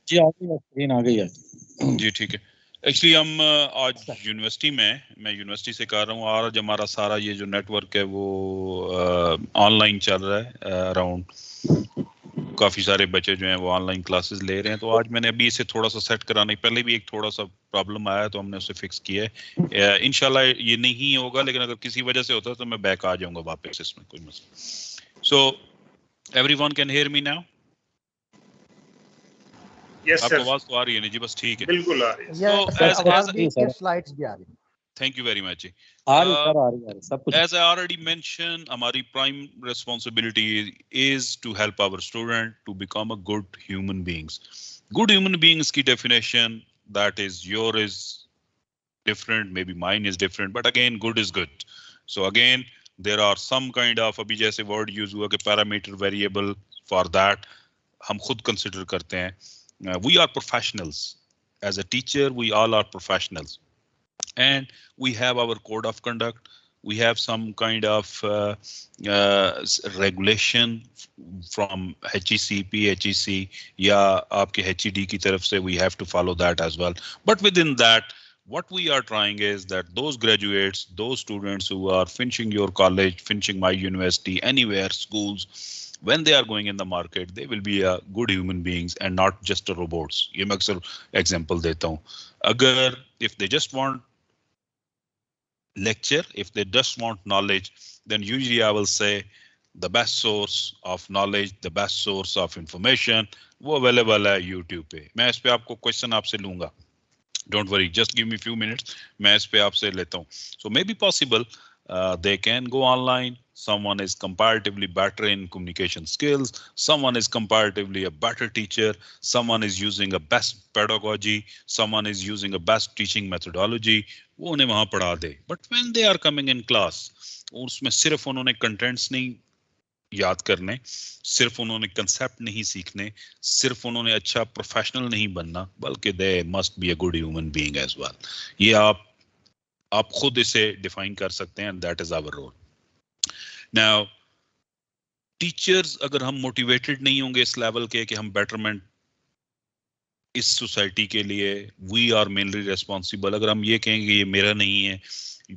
जी आ गई है, स्क्रीन आ गई है जी ठीक है। एक्चुअली हम आज यूनिवर्सिटी में, मैं यूनिवर्सिटी से कर रहा हूँ, आज हमारा सारा ये जो नेटवर्क है वो ऑनलाइन चल रहा है। अराउंड काफ़ी सारे बच्चे जो हैं वो ऑनलाइन क्लासेस ले रहे हैं, तो आज मैंने अभी इसे थोड़ा सा सेट कराने, पहले भी एक थोड़ा सा प्रॉब्लम आया तो हमने उसे फिक्स किया है। इंशाल्लाह ये नहीं होगा, लेकिन अगर किसी वजह से होता है तो मैं बैक आ जाऊंगा वापस, इसमें कोई मसला। So everyone can hear me now? Yes आपको सर, आवाज तो आ रही है नहीं जी? बस ठीक है, बिल्कुल आ रही है। so आवाज भी है, स्लाइड्स भी आ रही है। Thank you very much. आ रही है सब कुछ। As I already mentioned, हमारी prime responsibility is to help our student to become a good human beings. Good human beings की definition, that is your is different, maybe mine is different, but again good is good. So again there are some kind of, अभी जैसे word use हुआ कि parameter variable, for that हम खुद consider करते हैं. We are professionals. As a teacher, we all are professionals. And we have our code of conduct, we have some kind of regulation from HECP, HEC या आपके HED की तरफ से, we have to follow that as well. But within that, what we are trying is that those graduates, those students who are finishing your college, finishing my university, anywhere, schools, when they are going in the market, they will be a good human beings and not just a robots. ये मैं अक्सर example देता हूँ. अगर if they just want lecture, if they just want knowledge, then usually I will say the best source of knowledge, the best source of information वो available है YouTube पे. मैं इस पे आपको question आपसे लूंगा. Don't worry, just give me few minutes. मैं इस पे आपसे लेता हूँ. So maybe possible they can go online. Someone is comparatively better in communication skills. Someone is comparatively a better teacher. Someone is using a best pedagogy. Someone is using a best teaching methodology. वो उन्हें वहाँ पढ़ा दे. But when they are coming in class, उसमें सिर्फ उन्होंने contents नहीं याद करने, सिर्फ उन्होंने कंसेप्ट नहीं सीखने, सिर्फ उन्होंने अच्छा प्रोफेशनल नहीं बनना, बल्कि they must be a good human being as well. ये आप खुद इसे डिफाइन कर सकते हैं, and that is our role. Now teachers, अगर हम मोटिवेटेड नहीं होंगे इस लेवल के कि हम बेटरमेंट इस सोसाइटी के लिए, वी आर मेनली रेस्पॉन्सिबल. अगर हम ये कहेंगे ये मेरा नहीं है,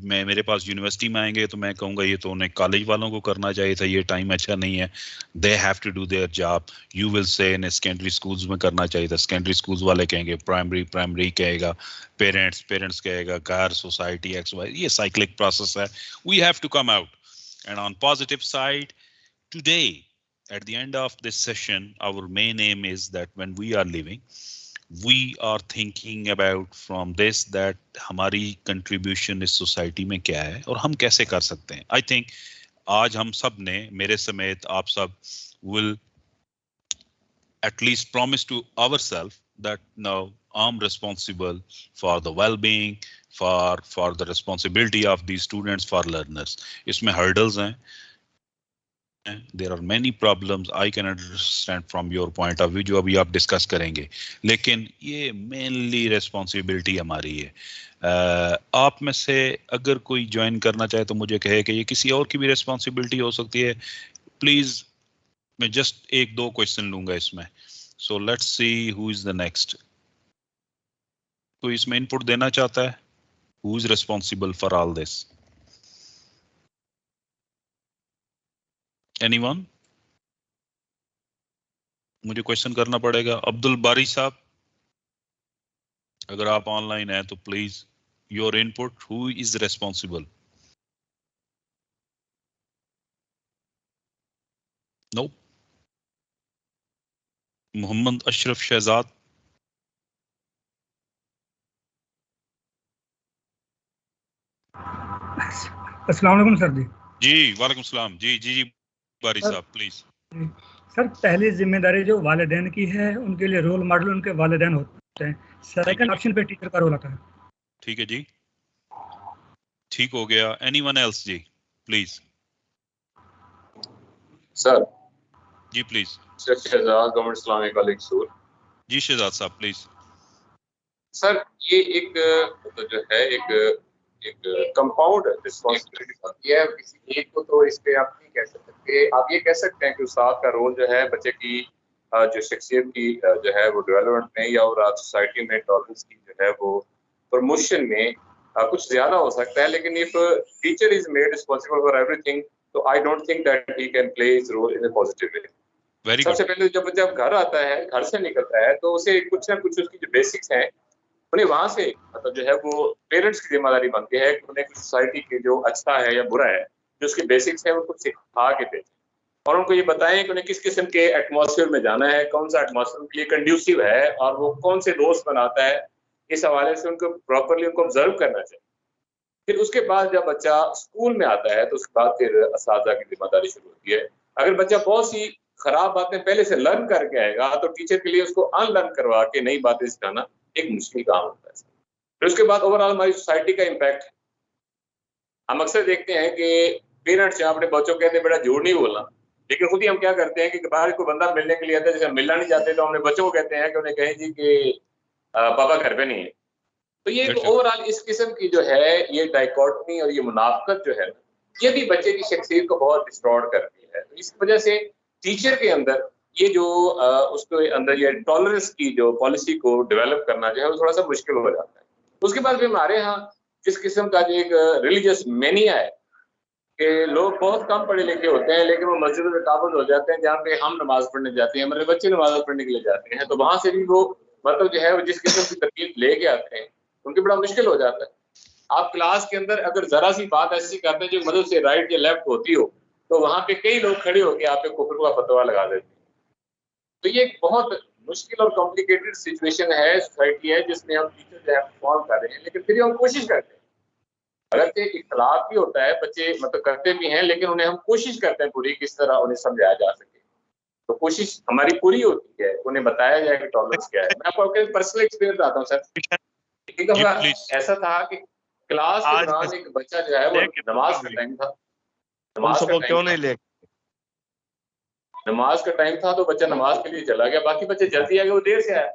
मेरे पास यूनिवर्सिटी में आएंगे तो मैं कहूँगा ये तो उन्हें कॉलेज वालों को करना चाहिए था, ये टाइम अच्छा नहीं है, they have to do their job. You will say in secondary schools में करना चाहिए था, सेकेंडरी स्कूल्स वाले कहेंगे, प्राइमरी कहेगा, पेरेंट्स कहेगा, घर, सोसाइटी, एक्स वाई. ये साइक्लिक प्रोसेस है. We have to come out. And on positive side, today at the end of this session, our main aim is that when we are leaving, we are thinking about from this that हमारी contribution इस society में क्या है और हम कैसे कर सकते हैं. I think आज हम सब ने, मेरे समेत आप सब, will at least promise to ourselves that now I'm responsible for the well-being, for the responsibility of these students, for learners. इसमें hurdles हैं. There are many problems I can understand from your point of view, जो अभी आप discuss करेंगे, लेकिन ये mainly responsibility हमारी है. आप में से अगर कोई ज्वाइन करना चाहे तो मुझे कहे कि ये किसी और की भी रेस्पॉन्सिबिलिटी हो सकती है. प्लीज, मैं जस्ट 1-2 क्वेश्चन लूंगा इसमें. So let's see who is the next. कोई इसमें इनपुट देना चाहता है? Who is responsible for all this? Anyone? मुझे क्वेश्चन करना पड़ेगा. अब्दुल बारी साहब, अगर आप ऑनलाइन हैं तो please your input. Who is responsible? No. Mohammad Ashraf Shahzad. अस्सलाम वालेकुम सर जी. जी वालेकुम सलाम. जी बारी साहब प्लीज. सर, पहली जिम्मेदारी जो वालिदैन की है, उनके लिए रोल मॉडल उनके वालिदैन होते हैं. सेकंड ऑप्शन पे टीचर का रोल आता है. ठीक है जी, ठीक हो गया. एनीवन एल्स जी प्लीज. सर जी प्लीज. शहजाद, गवर्नमेंट इस्लामिक कॉलेज सूर. जी शहजाद साहब प्लीज. सर ये एक तो जो है एक कंपाउंड रिस्पॉन्सिबिलिटी है. किसी एक को तो इस पे आप नहीं कह सकते. आप ये कह सकते हैं कि उस्ताद का रोल जो है बच्चे की जो शख्सियत की जो है वो डेवलपमेंट में या और सोसाइटी में टॉलरेंस की जो है वो प्रमोशन में कुछ ज्यादा हो सकता है, लेकिन if teacher is made responsible for everything, तो I don't think that he can play his role in a positive way. सबसे पहले जब बच्चा घर आता है, घर से निकलता है, तो उसे कुछ ना कुछ उसकी जो बेसिक्स हैं उन्हें वहां से मतलब जो है वो पेरेंट्स की जिम्मेदारी बनती है कि उन्हें सोसाइटी के जो अच्छा है या बुरा है, जो उसकी बेसिक्स है उनको सिखा के दें और उनको ये बताएं कि उन्हें किस किस्म के एटमॉस्फेयर में जाना है, कौन सा एटमॉस्फेयर उनके लिए कंड्यूसिव है और वो कौन से दोस्त बनाता है। इस हवाले से उनको प्रॉपरली उनको ऑब्जर्व करना चाहिए। फिर उसके बाद जब बच्चा स्कूल में आता है तो उसके बाद फिर असातिज़ा की जिम्मेदारी शुरू होती है। अगर बच्चा बहुत सी खराब बातें पहले से लर्न करके आएगा तो टीचर के लिए उसको अनलर्न करवा के नई बातें सिखाना एक मुश्किल काम होता है। फिर उसके बाद ओवरऑल हमारी सोसाइटी का इम्पैक्ट, हम अक्सर देखते हैं कि पेरेंट्स यहाँ अपने बच्चों को कहते हैं बेटा झूठ नहीं बोलना, लेकिन खुद ही हम क्या करते हैं कि बाहर कोई बंदा मिलने के लिए आता है, जैसे मिलना नहीं चाहते तो हमने बच्चों को कहते हैं कि उन्हें कहें जी कि पापा घर पे नहीं है। तो ये ओवरऑल इस किस्म की जो है ये डाइकोटमी और ये मुनाफकत जो है ये भी बच्चे की शख्सियत को बहुत डिस्टॉर्ट करती है। तो इस वजह से टीचर के अंदर ये जो उसके अंदर ये टॉलरेंस की जो पॉलिसी को डेवलप करना जो है वो थोड़ा सा मुश्किल हो जाता है। उसके बाद भी हमारे यहाँ जिस किस्म का जो एक रिलीजियस मैनिया है कि लोग बहुत कम पढ़े लिखे होते हैं लेकिन वो मस्जिद में काबुल हो जाते हैं जहाँ पे हम नमाज पढ़ने जाते हैं, हमारे बच्चे नमाज पढ़ने के लिए जाते हैं, तो वहां से भी वो मतलब जो है वो जिस किस्म की तरकीब लेके आते हैं उनके बड़ा मुश्किल हो जाता है। आप क्लास के अंदर अगर जरा सी बात ऐसी करते हैं जो मदद से राइट या लेफ्ट होती हो तो वहां पे कई लोग खड़े होकर आप पे कुफ्र का फतवा लगा देते हैं। तो ये एक बहुत मुश्किल और कॉम्प्लिकेटेड सिचुएशन है, सोसाइटी है जिसमें हम टीचर जो है परफॉर्म कर रहे हैं, लेकिन फिर हम कोशिश करते हैं। अगर से इख्तलाफ भी होता है, बच्चे मतलब करते भी हैं, लेकिन उन्हें हम कोशिश करते हैं पूरी किस तरह उन्हें समझाया जा सके। तो कोशिश हमारी पूरी होती है, उन्हें बताया जाए कि टॉलरेंस क्या है। मैं आपको पर्सनल एक्सपीरियंस बताता हूँ सर। एक दफा ऐसा था कि क्लास के दौरान एक बच्चा जो है वो नमाज का टाइम था, नमाज का टाइम था तो बच्चा नमाज के लिए चला गया, बाकी बच्चे जल्दी आ गए, वो देर से आया।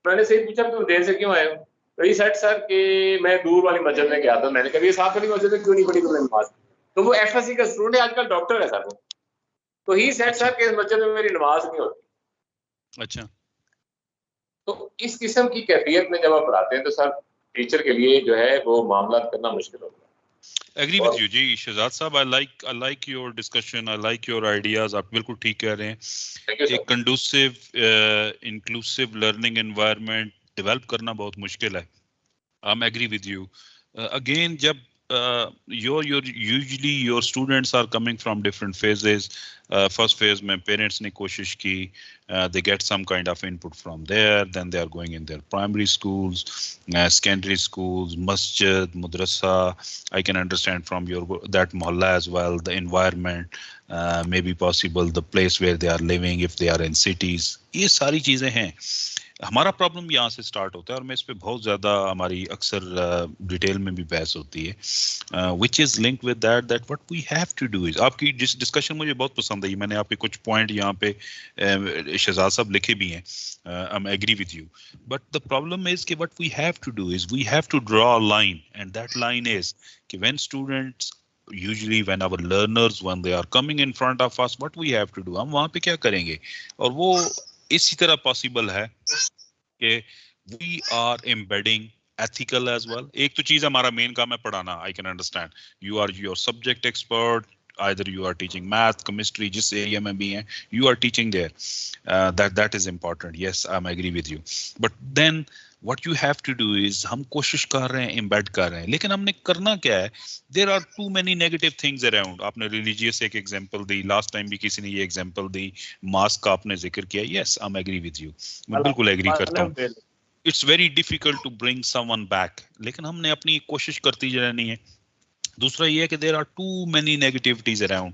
मैंने सही पूछा कि देर से क्यों आए हो, तो ये सेट सर कि मैं दूर वाली मस्जिद में गया था। मैंने कहा ये साथ वाली मस्जिद में क्यों नहीं पढ़ी तुमने नमाज? तो वो एफएससी का स्टूडेंट है, आजकल डॉक्टर है सर वो। तो ही सेट सर कि इस मस्जिद में मेरी नमाज नहीं होती। अच्छा, तो इस किस्म की कैफियत में जब आप पढ़ाते हैं तो सर टीचर के लिए जो है वो मामला करना मुश्किल होता है। एग्री विद यू जी शहजाद साहब, I like your discussion, I like your ideas. आप बिल्कुल ठीक कह रहे हैं। एक conducive inclusive learning environment develop करना बहुत मुश्किल है। I am agree with you. Again जब usually your students are coming from different phases. First phase में parents ने कोशिश की, they get some kind of input from there, then they are going in their primary schools, secondary schools, masjid, madrasa. I can understand from your that mohalla as well, the environment, maybe possible the place where they are living if they are in cities. ये सारी चीजें हैं। हमारा problem यहाँ से start होता है और मैं इस पे बहुत ज़्यादा हमारी अक्सर डिटेल में भी बहस होती है, which is link with that what we have to do is. आपकी जिस डिस्कशन मुझे बहुत पसंद आई, मैंने आपके कुछ पॉइंट यहाँ पे शहजाद साहब लिखे भी हैं, I am agree with you, but the problem is कि what we have to do is we have to draw a line, and that line is कि when students usually when our learners when they are coming in front of us, what we have to do, हम वहाँ पे क्या करेंगे। और वो इसी तरह पॉसिबल है कि we are embedding ethical as well. एक तो चीज हमारा मेन काम है पढ़ाना, I can understand you are your subject expert, either you are teaching math, chemistry, जिस एरिया में भी हैं you are teaching there, that is important, yes I'm agree with you, but then what you have to do is हम कोशिश कर रहे हैं, embed कर रहे हैं, लेकिन हमने करना क्या है, there are too many negative things around. आपने religious एक example दी, last time भी किसी ने ये example दी, mask का आपने जिक्र किया, yes I'm agree with you, मैं बिल्कुल agree करता हूँ। It's very difficult to bring someone back, लेकिन हमने अपनी कोशिश करती रहनी है। दूसरा ये है कि there are too many negativities around,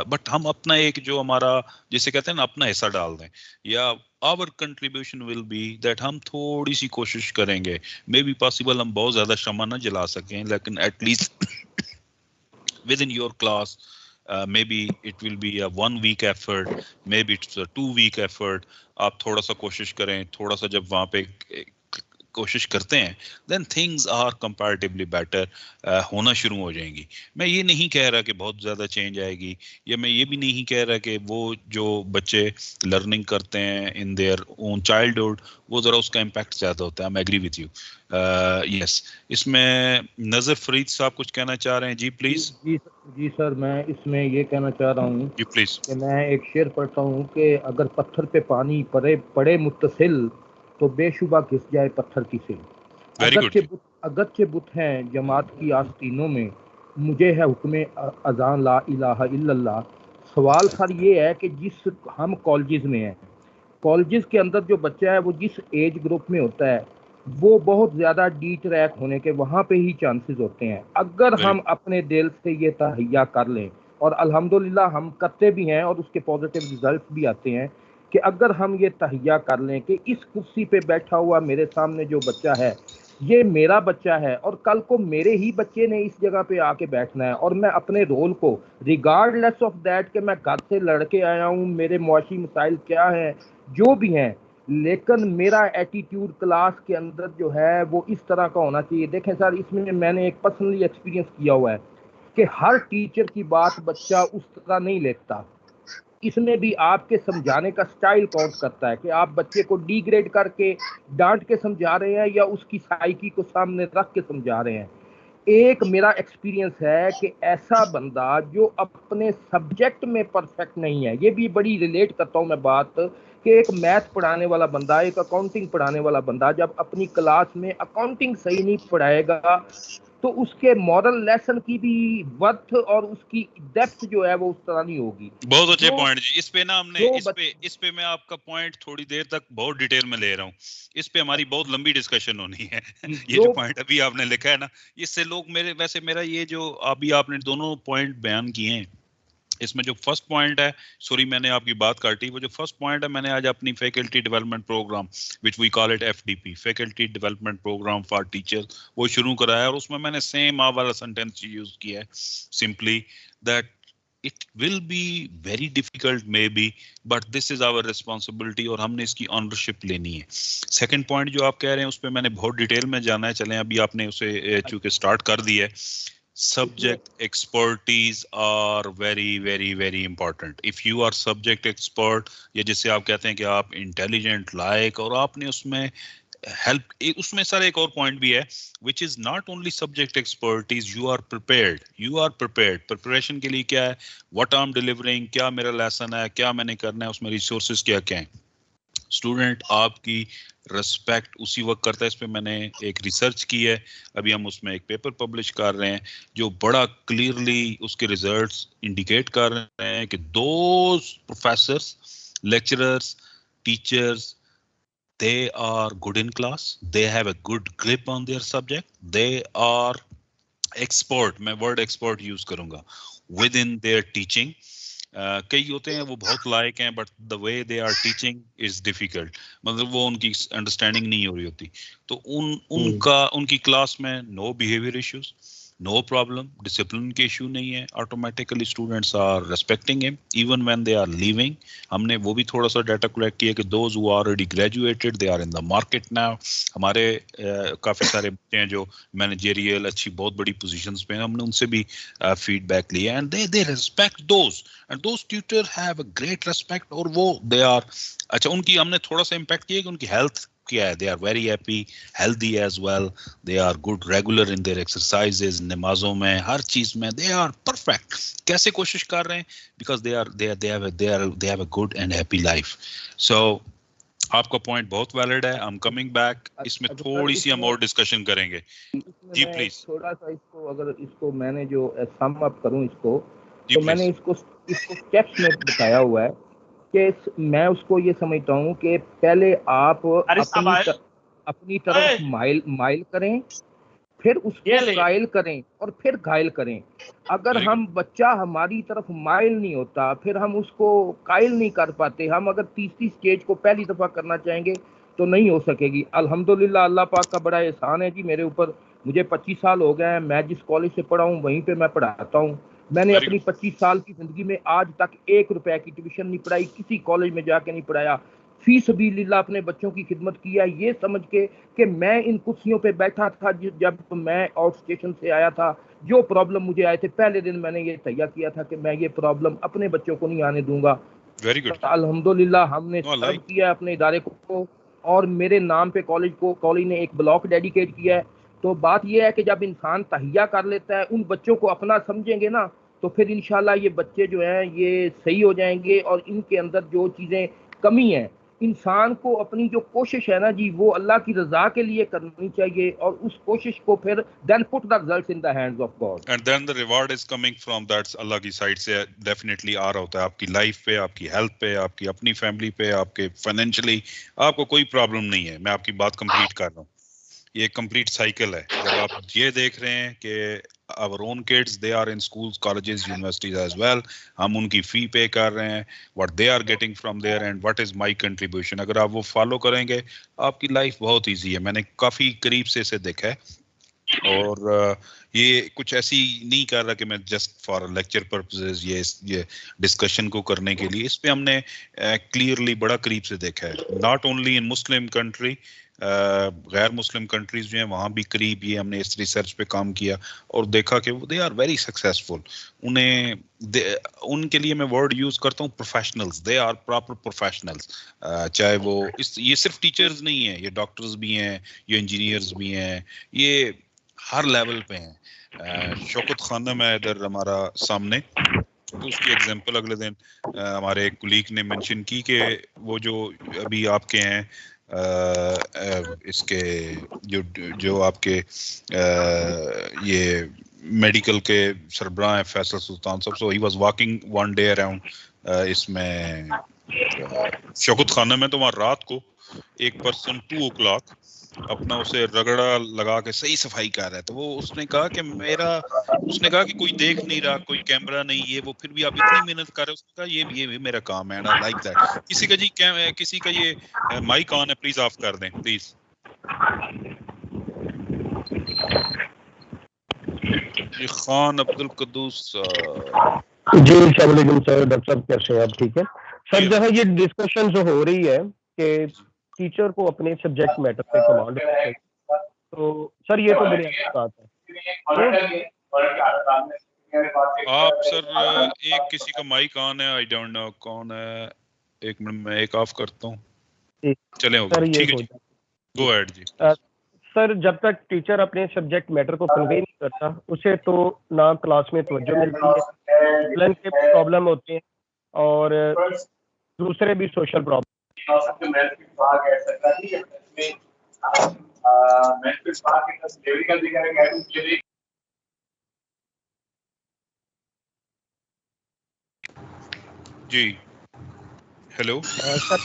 but हम अपना एक जो हमारा जिसे कहते हैं ना अपना हिस्सा डाल दें, या our contribution will be that हम थोड़ी सी कोशिश करेंगे, मे बी पॉसिबल हम बहुत ज्यादा शमा ना जला सकें, लेकिन at least with in your class maybe it will be a 1 week effort, maybe it's a 2 week effort, आप थोड़ा सा कोशिश करें, थोड़ा सा जब वहाँ पे कोशिश करते हैं, then things are comparatively better होना शुरू हो जाएंगी। मैं ये नहीं कह रहा कि बहुत ज़्यादा चेंज आएगी, या मैं ये भी नहीं कह रहा कि वो जो बच्चे लर्निंग करते हैं इन देयर ओन चाइल्डहुड वो ज़रा उसका इम्पैक्ट ज़्यादा होता है। I agree with you. Yes, इसमें नज़र फरीद साहब कुछ कहना चाह रहे हैं? जी प्लीज़। जी सर, मैं इसमें ये कहना चाह रहा हूँ जी प्लीज़। कि मैं एक शेर पढ़ता हूँ कि अगर पत्थर पे पानी पड़े मुत्तसिल तो बेशुबा घिस जाए पत्थर की सिल। अगरचे बुत हैं जमात की आस्तीनों में, मुझे है हुक्म अज़ान ला इलाहा इल्लल्लाह। सवाल सर ये है कि जिस हम कॉलेजेस में हैं, कॉलेजेस के अंदर जो बच्चा है वो जिस एज ग्रुप में होता है वो बहुत ज़्यादा डी ट्रैक होने के वहाँ पे ही चांसेस होते हैं। अगर हम अपने दिल से ये तहैया कर लें, और अल्हम्दुलिल्लाह हम करते भी हैं और उसके पॉजिटिव रिजल्ट भी आते हैं, कि अगर हम ये तहैया कर लें कि इस कुर्सी पे बैठा हुआ मेरे सामने जो बच्चा है ये मेरा बच्चा है और कल को मेरे ही बच्चे ने इस जगह पे आके बैठना है, और मैं अपने रोल को रिगार्डलेस ऑफ दैट कि मैं घर से लड़के आया हूँ, मेरे मुआशी मसाइल क्या हैं जो भी हैं, लेकिन मेरा एटीट्यूड क्लास के अंदर जो है वो इस तरह का होना चाहिए। देखें सर, इसमें मैंने एक पर्सनली एक्सपीरियंस किया हुआ है कि हर टीचर की बात बच्चा उस तरह नहीं लेता। इसमें भी आपके समझाने का स्टाइल काउंट करता है कि आप बच्चे को डिग्रेड करके डांट के समझा रहे हैं या उसकी साइकी को सामने रख के समझा रहे हैं। एक मेरा एक्सपीरियंस है कि ऐसा बंदा जो अपने सब्जेक्ट में परफेक्ट नहीं है, ये भी बड़ी रिलेट करता हूँ मैं बात, कि एक मैथ पढ़ाने वाला बंदा, एक अकाउंटिंग पढ़ाने वाला बंदा जब अपनी क्लास में अकाउंटिंग सही नहीं पढ़ाएगा तो उसके मॉरल लेसन की भी वर्थ और उसकी डेप्थ जो है वो उस तरह नहीं होगी। बहुत अच्छे पॉइंट जी। इस पे ना हमने इस पे मैं आपका पॉइंट थोड़ी देर तक बहुत डिटेल में ले रहा हूँ। इस पे हमारी बहुत लंबी डिस्कशन होनी है। ये जो पॉइंट अभी आपने लिखा है ना, इससे लोग मेरा ये जो अभी आपने दोनों पॉइंट बयान किए हैं, इसमें जो फर्स्ट पॉइंट है, सॉरी मैंने आपकी बात काटी, वो जो फर्स्ट पॉइंट है मैंने आज अपनी faculty development programme which we call it FDP, faculty development programme for teachers, वो शुरू कराया और उसमें मैंने सेम आप वाला सेंटेंस यूज किया है, simply that it will be very difficult maybe but this is our responsibility और हमने इसकी ऑनरशिप लेनी है। सेकंड पॉइंट जो आप कह रहे हैं उस पे मैंने बहुत डिटेल में जाना है, चलें अभी आपने उसे चूंकि स्टार्ट कर दिया है। Subject expertise are very very very important. If you are subject expert या जिससे आप कहते हैं कि आप intelligent लायक और आपने उसमें हेल्प, उसमें सर एक और पॉइंट भी है which is not only subject expertise, you are prepared. Preparation के लिए क्या है, what I'm delivering, क्या मेरा लेसन है, क्या मैंने करना है, उसमें रिसोर्सेज क्या क्या हैं। स्टूडेंट आपकी रिस्पेक्ट उसी वक्त करता है। इस पे मैंने एक रिसर्च की है, अभी हम उसमें एक पेपर पब्लिश कर रहे हैं जो बड़ा क्लियरली उसके रिजल्ट्स इंडिकेट कर रहे हैं कि those professors, lecturers, teachers, they are good in class, they have a good grip on their subject, they are expert, मैं word expert use करूंगा, within their teaching. कई होते हैं वो बहुत लायक हैं but the way they are teaching is difficult, मतलब वो उनकी अंडरस्टैंडिंग नहीं हो रही होती, तो उनकी क्लास में no behaviour issues, no problem, discipline के इशू नहीं है, automatically students are respecting him even when they are leaving. हमने वो भी थोड़ा सा डाटा कलेक्ट किया कि those who are already graduated they are in the market now. हमारे काफ़ी सारे बच्चे हैं जो मैनेजरियल अच्छी बहुत बड़ी पोजीशंस पे हैं, हमने उनसे भी फीडबैक लिया and they respect those and those tutor have a great respect, और वो दे आर अच्छा, उनकी हमने थोड़ा सा इम्पैक्ट किया कि उनकी हेल्थ क्या है, they are very happy, healthy as well, they are good regular in their exercises, नमाजों में हर चीज में they are perfect। कैसे कोशिश कर रहे हैं, because they have a good and happy life। So आपका पॉइंट बहुत वैलिड है, I'm coming back, इसमें थोड़ी सी हम और डिस्कशन करेंगे। जी प्लीज। थोड़ा सा इसको अगर इसको मैंने जो सम अप करूं इसको, तो मैंने इसको स्टेप्स में बताया हुआ है कि मैं उसको ये समझता हूँ कि पहले आप अपनी तरफ माइल करें, फिर उसको कायल करें और फिर घायल करें। अगर हम बच्चा हमारी तरफ माइल नहीं होता, फिर हम उसको कायल नहीं कर पाते, हम अगर तीसरी स्टेज को पहली दफा करना चाहेंगे तो नहीं हो सकेगी। अल्हम्दुलिल्लाह अल्लाह पाक का बड़ा एहसान है जी मेरे ऊपर, मुझे 25 साल हो गए हैं, मैं जिस कॉलेज से पढ़ा हूँ वहीं पे मैं पढ़ाता हूँ। मैंने अपनी 25 साल की जिंदगी में आज तक 1 रुपए की ट्यूशन नहीं पढ़ाई, किसी कॉलेज में जाके नहीं पढ़ाया, फी सबीलिल्लाह अपने बच्चों की खिदमत किया, ये समझ के कि मैं इन कुर्सियों पे बैठा था जब मैं आउट स्टेशन से आया था, जो प्रॉब्लम मुझे आए थे पहले दिन मैंने ये तैयार किया था कि मैं ये प्रॉब्लम अपने बच्चों को नहीं आने दूंगा। Very good. अल्हम्दुलिल्लाह हमने सर्व किया अपने इदारे को, और मेरे नाम पे कॉलेज ने एक ब्लॉक डेडिकेट किया है। तो बात यह है कि जब इंसान तहिया कर लेता है, उन बच्चों को अपना समझेंगे ना, तो फिर इंशाल्लाह ये बच्चे जो हैं ये सही हो जाएंगे, और इनके अंदर जो चीज़ें कमी है, इंसान को अपनी जो कोशिश है ना जी, वो अल्लाह की रजा के लिए करनी चाहिए, और उस कोशिश को फिर then put the results in the hands of God, and then the reward is coming from that, Allah की साइड से डेफिनेटली आ रहा होता है आपकी लाइफ पे, आपकी हेल्थ पे, आपकी अपनी फैमिली पे, आपके फाइनेंशियली आपको कोई प्रॉब्लम नहीं है। मैं आपकी बात कंप्लीट कर रहा हूँ, ये कंप्लीट साइकिल है। जब आप ये देख रहे हैं कि our own kids they are in schools, colleges, universities as well, हम उनकी फी पे कर रहे हैं, what they are getting from there and what is my contribution, अगर आप वो फॉलो करेंगे आपकी लाइफ बहुत इजी है। मैंने काफी करीब से इसे देखा है, और ये कुछ ऐसी नहीं कर रहा कि मैं जस्ट फॉर लेक्चर पर्पसेस ये डिस्कशन को करने के लिए, इस पे हमने क्लियरली बड़ा करीब से देखा है। Not only in Muslim country, गैर मुस्लिम कंट्रीज जो हैं वहाँ भी करीब ये हमने इस रिसर्च पे काम किया और देखा कि दे आर वेरी सक्सेसफुल। उनके लिए मैं वर्ड यूज करता हूँ professionals, they are proper professionals. चाहे वो ये सिर्फ टीचर्स नहीं है, ये डॉक्टर्स भी हैं, ये इंजीनियर्स भी हैं, ये हर लेवल पे हैं। शौकत खानम है इधर हमारा सामने, तो उसकी एग्जांपल अगले दिन हमारे एक कुलीग ने मेंशन की कि वो जो अभी आपके हैं इसके जो आपके ये मेडिकल के सरबराह हैं फैसल सुल्तान साहब, so he was walking one day around इसमें शौकत खाना में, तो वहाँ रात को एक पर्सन 2 o'clock अपना उसे रगड़ा लगा के सही सफाई कर रहा है। तो वो उसने कहा कि कोई देख नहीं रहा, कोई कैमरा नहीं, ये वो, फिर भी आप इतनी मेहनत कर रहे हो। उसने कहा ये मेरा काम है, आई लाइक दैट। किसी का ये माइक ऑन है, प्लीज ऑफ कर दें प्लीज। जी खान अब्दुल कद्दूस जी, अस्सलाम वालेकुम सर। डॉक्टर साहब कैसे हैं आप? ठीक है सर। जहाँ ये डिस्कशन जो हो रही है कि टीचर को अपने सब्जेक्ट मैटर पे कमांड है, तो सर ये तो बुनियादी बात है। आप सर एक किसी का माइक ऑन है, आई डोंट नो कौन है, एक मिनट मैं एक ऑफ करता हूँ, चले होगा, ठीक है, गो अहेड जी। सर जब तक टीचर अपने सब्जेक्ट मैटर को कन्वे नहीं करता, उसे तो ना क्लास में तवज्जो मिलती है, लर्न के प्रॉब्लम होते हैं और दूसरे भी सोशल प्रॉब्लम। जी हेलो सर,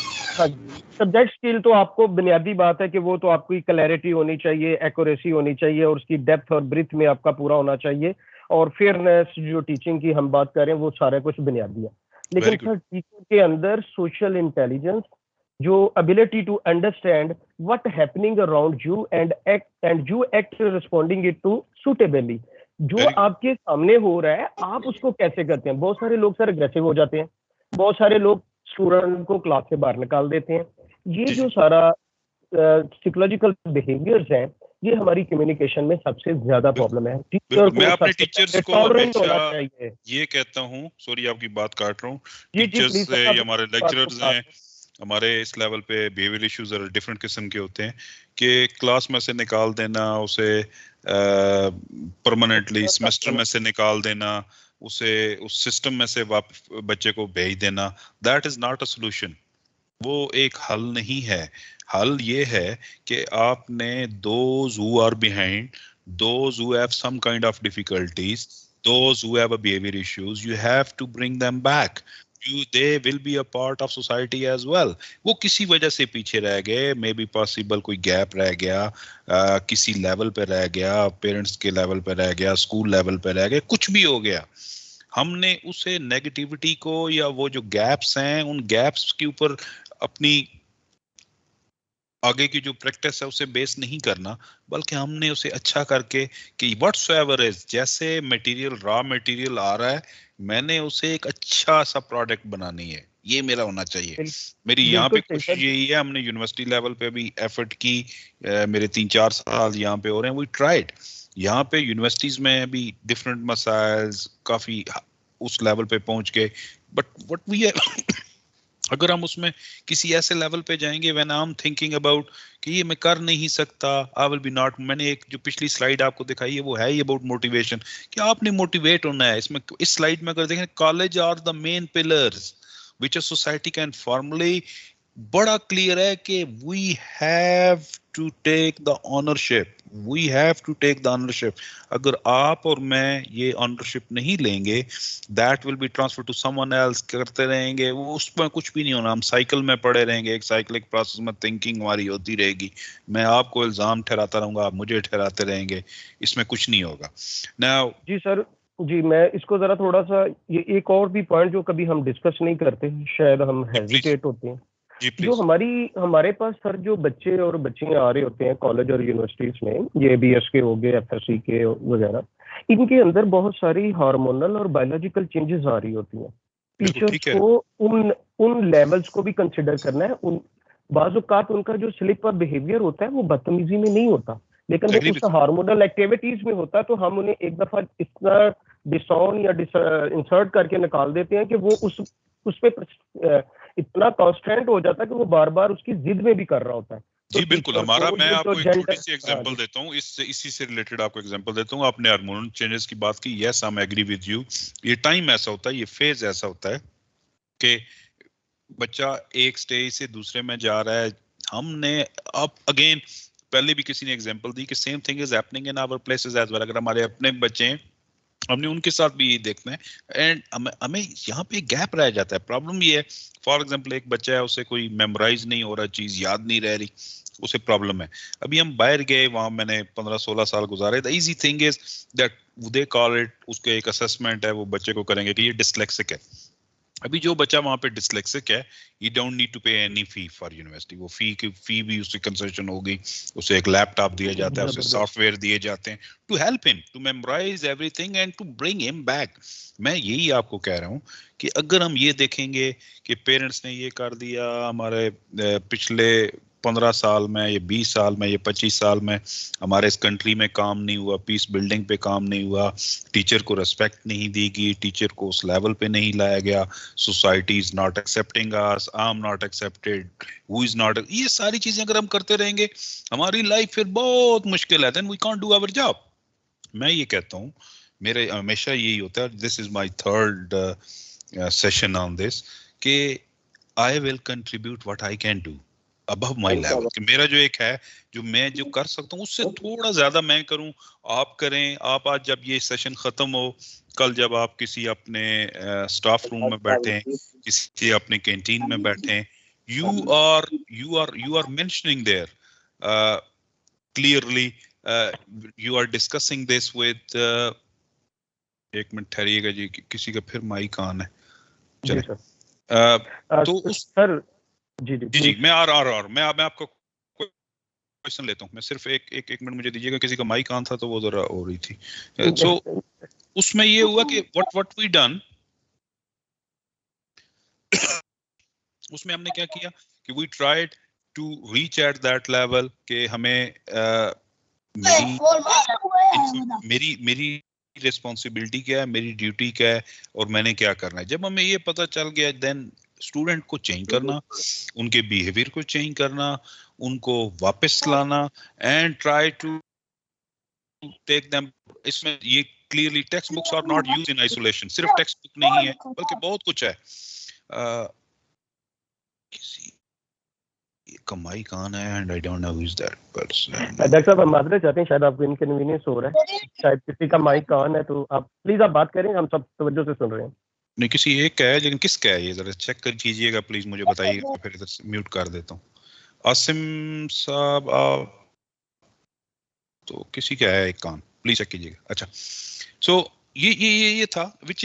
सब्जेक्ट स्किल तो आपको बुनियादी बात है कि वो तो आपकी क्लैरिटी होनी चाहिए, एक्यूरेसी होनी चाहिए, और उसकी डेप्थ और ब्रीथ में आपका पूरा होना चाहिए, और फेयरनेस जो टीचिंग की हम बात करें वो सारा कुछ बुनियादी है। लेकिन सर टीचर के अंदर सोशल इंटेलिजेंस, जो ability to understand what happening around you and you act responding it to suitably, जो आपके सामने हो रहा है आप उसको कैसे करते हैं। बहुत सारे लोग सर अग्रेसिव हो जाते हैं, बहुत सारे लोग स्टूडेंट को क्लास से बाहर निकाल देते हैं। ये जो सारा साइकोलॉजिकल बिहेवियर्स हैं, ये हमारी कम्युनिकेशन में सबसे ज्यादा प्रॉब्लम है। मैं अपने टीचर्स को हमेशा ये कहता हूँ, सॉरी आपकी बात काट रहा हूँ, टीचर्स से हमारे लेक्चरर्स हैं, हमारे इस लेवल पे बिहेवियर इश्यूज डिफरेंट किस्म के होते हैं कि क्लास में से निकाल देना, उसे परमानेंटली सेमेस्टर में से निकाल देना, उसे उस सिस्टम में से बच्चे को भेज देना, that is not a solution. वो एक हल नहीं है। हल ये है कि आपने those who are behind, those who have some kind of difficulties, those who have a behaviour issues, you have to bring them back. they will be a part of society as well. वो किसी वजह से पीछे रह गए, may be possible कोई gap रह गया, किसी लेवल पे रह गया, पेरेंट्स के लेवल पे रह गया, स्कूल लेवल पे रह गया, कुछ भी हो गया, हमने उसे नेगेटिविटी को या वो जो गैप्स हैं उन गैप्स के ऊपर अपनी आगे की जो प्रैक्टिस है उसे बेस नहीं करना, बल्कि हमने उसे अच्छा करके कि व्हाटसोएवर इज, जैसे मटेरियल रॉ मटेरियल आ रहा है, मैंने उसे एक अच्छा सा प्रोडक्ट बनानी है। ये मेरा होना चाहिए। मेरी यहाँ पे बिल्कुल कोशिश यही है, हमने यूनिवर्सिटी लेवल पे भी एफर्ट की, मेरे 3-4 साल यहाँ पे हो रहे हैं, वी ट्राइड। यहाँ पे यूनिवर्सिटीज में भी डिफरेंट मसाइल्स काफी उस लेवल पे पहुंच गए, बट व्हाट वी अगर हम उसमें किसी ऐसे लेवल पे जाएंगे when I am thinking about कि ये मैं कर नहीं सकता, आई विल बी नॉट, मैंने एक जो पिछली स्लाइड आपको दिखाई है वो है ही अबाउट मोटिवेशन, कि आपने मोटिवेट होना है। इसमें इस स्लाइड में अगर देखें, college are the main pillars which a society can formally, बड़ा क्लियर है कि we have to take the ownership, we have to take the ownership. अगर आप और मैं ये ऑनरशिप नहीं लेंगे, that will be transfer to someone else, करते रहेंगे, वो उसमें कुछ भी नहीं होना, हम साइकिल में पड़े रहेंगे, एक साइक्लिक प्रोसेस में थिंकिंग हमारी होती रहेगी, मैं आपको इल्जाम ठहराता रहूंगा, आप मुझे ठहराते रहेंगे, इसमें कुछ नहीं होगा। नाउ जी सर, जी मैं इसको जरा थोड़ा सा, ये एक और भी पॉइंट जो कभी हम डिस्कस नहीं करते, शायद हम हेजिटेट होते हैं, जो हमारे पास सर जो बच्चे और बच्चियां आ रहे होते हैं कॉलेज और यूनिवर्सिटीज में, ये बीएस के हो गए, एफएससी के वगैरह, इनके अंदर बहुत सारी हार्मोनल और बायोलॉजिकल चेंजेस आ रही होती हैं। टीचर्स को उन लेवल्स को भी कंसिडर करना है। उन बाज़ औक़ात उनका जो स्लिप ऑफ बिहेवियर होता है वो बदतमीजी में नहीं होता, लेकिन वो उस हार्मोनल एक्टिविटीज में होता है, तो हम उन्हें एक दफा इतना डिसऑन या इंसर्ट करके निकाल देते हैं कि वो उस पे इतना कॉन्स्टेंट हो जाता है कि वो बार बार उसकी जिद में भी कर रहा होता है। जी बिल्कुल, हमारा, मैं आपको एक छोटी सी एग्जांपल देता हूँ, इसी से रिलेटेड आपको एग्जांपल देता हूँ। आपने हार्मोनल चेंजेस की बात की, yes I am agree with you. ये टाइम ऐसा होता है, ये फेज ऐसा होता है कि बच्चा एक स्टेज से दूसरे में जा रहा है। हमने अब अगेन पहले भी किसी ने एग्जांपल दी कि same thing is happening in our places as well. अगर हमारे अपने बच्चे हैं, हमने उनके साथ भी ये देखना है, एंड हमें यहाँ पे गैप रह जाता है। प्रॉब्लम ये है, फॉर एग्जांपल एक बच्चा है, उसे कोई मेमोराइज नहीं हो रहा, चीज याद नहीं रह रही, उसे प्रॉब्लम है। अभी हम बाहर गए, वहां मैंने 15-16 साल गुजारे, the easy thing is that they call it, उसके एक असेसमेंट है, वो बच्चे को करेंगे कि ये डिसलेक्सिक है। अभी जो बच्चा वहां पे डिसलेक्सिक है, यू डोंट नीड टू पे एनी फी फॉर यूनिवर्सिटी। वो फी भी उसकी कंसेशन होगी, उसे एक लैपटॉप दिया जाता है, उसे सॉफ्टवेयर दिए जाते हैं to help him to memorise everything and to bring him back. मैं यही आपको कह रहा हूं कि अगर हम ये देखेंगे कि पेरेंट्स ने ये कर दिया, हमारे पिछले 15 साल में, ये 20 साल में, ये 25 साल में हमारे इस कंट्री में काम नहीं हुआ, पीस बिल्डिंग पे काम नहीं हुआ, टीचर को रिस्पेक्ट नहीं दी गई, टीचर को उस लेवल पे नहीं लाया गया, society is not accepting us, I am not accepted, who is not, ये सारी चीजें अगर हम करते रहेंगे, हमारी लाइफ फिर बहुत मुश्किल है, then we can't do our job. मैं ये कहता हूँ, मेरे हमेशा यही होता है, this is my third session on this, कि I will contribute what I can do above my level, कि मेरा जो एक है, जो मैं जो कर सकता हूँ उससे थोड़ा ज्यादा मैं करूँ, आप करें। आप आज जब ये सेशन खत्म हो, कल जब आप किसी अपने स्टाफ रूम में बैठे, किसी अपने कैंटीन में बैठे, you are mentioning there clearly, you are discussing this with एक मिनट ठहरिएगा जी, किसी का फिर माइक ऑन है, चले तो उस सर जी मैं आ रहा मैं आपको क्वेश्चन लेता हूँ। मैं सिर्फ एक मिनट मुझे दीजिएगा, किसी का माइक ऑन था तो वो जरा हो रही थी। सो उसमें ये हुआ कि व्हाट वी डन, उसमें हमने क्या किया कि we tried to reach at that level कि हमें मेरी रिस्पॉन्सिबिलिटी क्या है, मेरी ड्यूटी क्या है और मैंने क्या करना है। जब हमें ये पता चल गया, देन स्टूडेंट को चेंज करना, उनके बिहेवियर को चेंज करना, उनको वापस लाना, and try to take them. इसमें ये clearly text books are not used in isolation, सिर्फ टेक्स्ट बुक नहीं है बल्कि बहुत कुछ है। किसी का माइक ऑन है and I don't know who is that person. Doctor साहब, हम माजरत चाहते हैं, शायद आपको इनकन्वीनियंस हो रहा है, शायद किसी का माइक ऑन है, तो आप प्लीज आप बात करें, हम सब तवज्जो से सुन रहे हैं। नहीं, किसी एक का है, लेकिन किसका है ये जरा चेक कर कीजिएगा प्लीज, मुझे बताइएगा, फिर इधर से म्यूट कर देता हूँ। आसिम साहब आप तो किसी का है एक कान, प्लीज चेक कीजिएगा। अच्छा, सो ये था which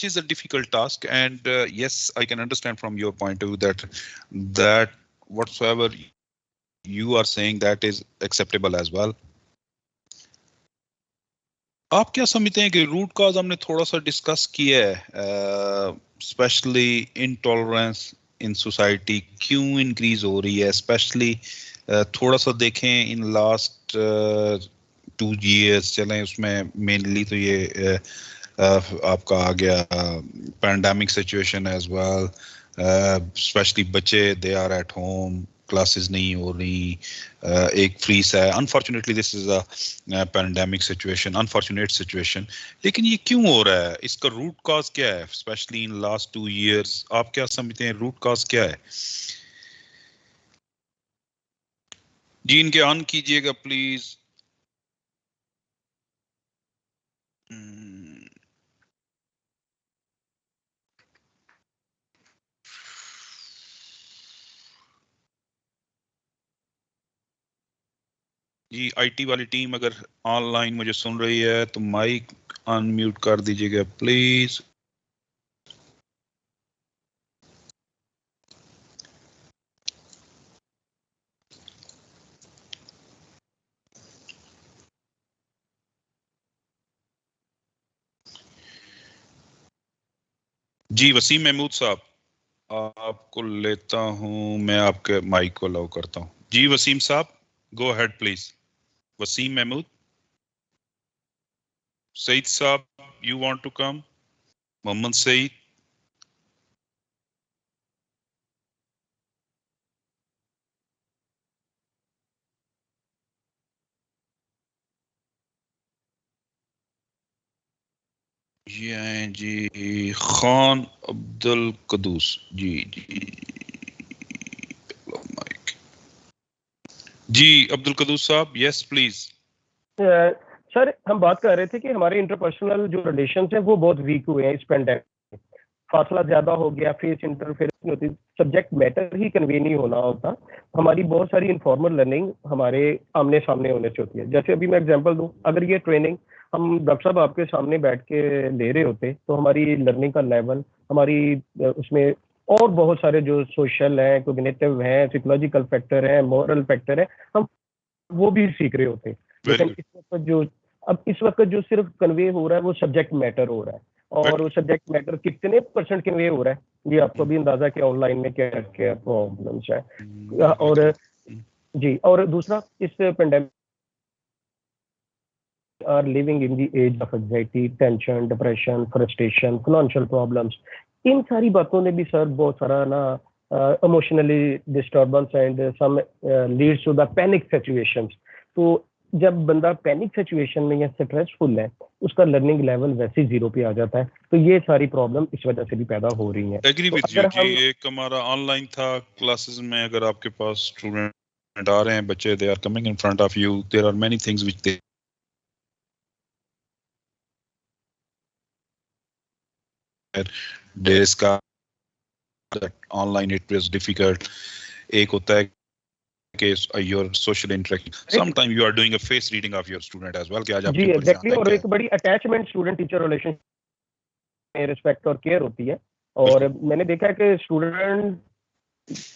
is a difficult task, and yes, I can understand from your point of view that whatsoever you are saying that is acceptable as well. आप क्या समझते हैं कि रूट कॉज हमने थोड़ा सा डिस्कस किया है, स्पेशली इंटॉलरेंस इन सोसाइटी क्यों इंक्रीज हो रही है, स्पेशली थोड़ा सा देखें इन लास्ट 2 years चलें, उसमें मेनली तो ये आपका आ गया pandemic situation as well, specially बच्चे they are at home, classes नहीं हो रही, एक फ्रीज है. Unfortunately this is a pandemic situation, unfortunate situation. लेकिन ये क्यों हो रहा है, इसका रूट कॉज क्या है, स्पेशली इन लास्ट 2 years? आप क्या समझते हैं रूट कॉज क्या है? जी इनके ऑन कीजिएगा प्लीज. जी आईटी वाली टीम अगर ऑनलाइन मुझे सुन रही है तो माइक अनम्यूट कर दीजिएगा प्लीज. जी वसीम महमूद साहब, आपको लेता हूं, मैं आपके माइक को अलाउ करता हूं. जी वसीम साहब, go ahead please. Waseem Mahmood. Saeed साहब, you want to come? Mohammad Saeed. जी खान अब्दुल कदूस. जी जी अब्दुल कदूस साहब, यस प्लीज. सर हम बात कर रहे थे कि हमारे इंटरपर्सनल जो रिलेशंस हैं वो बहुत वीक हुए हैं इस पेंडेमिक. फासला ज्यादा हो गया, फेस इंटरफेरेंस नहीं होती, सब्जेक्ट मैटर ही कन्वे नहीं होना होता. हमारी बहुत सारी इनफॉर्मल लर्निंग हमारे आमने सामने होने से होती है. जैसे अभी मैं एग्जांपल दूं, अगर ये ट्रेनिंग हम डॉक्टर साहब आपके सामने बैठ के ले रहे होते तो हमारी लर्निंग का लेवल, हमारी उसमें और बहुत सारे जो सोशल हैं, कोग्निटिव हैं, साइकोलॉजिकल फैक्टर हैं, मॉरल फैक्टर हैं, हम वो भी सीख रहे होते. लेकिन इस वक्त जो सिर्फ कन्वे हो रहा है वो सब्जेक्ट मैटर हो रहा है. और वो सब्जेक्ट मैटर कितने % कन्वे हो रहा है ये आपको भी अंदाजा क्या ऑनलाइन में क्या क्या प्रॉब्लम्स है. और जी, और दूसरा इस pandemic are living in the age of anxiety, tension, depression, frustration, financial problems. इन सारी बातों ने भी सर बहुत सारा ना emotionally disturbance and some leads to the panic situations. तो जब बंदा पैनिक सिचुएशन में या स्ट्रेसफुल है, उसका लर्निंग लेवल वैसे ही 0 पे आ जाता है. तो ये सारी प्रॉब्लम इस वजह से भी पैदा हो रही हैं. एग्री विद यू जी. एक हमारा ऑनलाइन था क्लासेस में, अगर आपके पास स्टूडेंट आ रहे हैं, बच्चे they are coming in front of you, there are many things which the days का ऑनलाइन इट वाज डिफिकल्ट. एक होता है कि your social interaction, sometimes you are doing a face reading of your student as well कि आज आपके ऊपर exactly. और एक बड़ी अटैचमेंट स्टूडेंट टीचर रिलेशन में रिस्पेक्ट और केयर होती है. और मैंने देखा है कि स्टूडेंट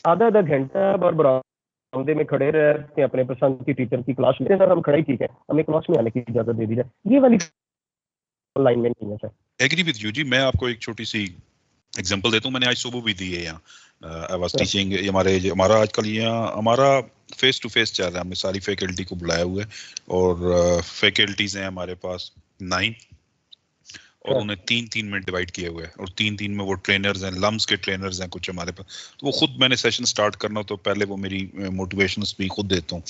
आधा घंटा बरामदे में खड़े रहते हैं, अपने पसंद की टीचर की क्लास लेते हैं. सर हम खड़े ठीक है, हमें क्लास में आने की इजाजत दे दी जाए. ये वाली लाइन में नहीं है सर. एग्री विद यू जी. मैं आपको एक छोटी सी एग्जांपल देता हूँ. मैंने आज सुबह भी दी है यहाँ. I was teaching. हमारा आजकल यहाँ हमारा फेस टू फेस चल रहा है. हमने सारी फैकल्टी को बुलाया हुआ है और फैकल्टीज हैं हमारे पास 9 और उन्हें 3 में डिवाइड किए हुए हैं. और 3 में वो ट्रेनर्स हैं, लम्स के ट्रेनर्स हैं कुछ हमारे पास. तो वो खुद मैंने सेशन स्टार्ट करना तो पहले वो मेरी मोटिवेशन स्पीच खुद देता हूँ.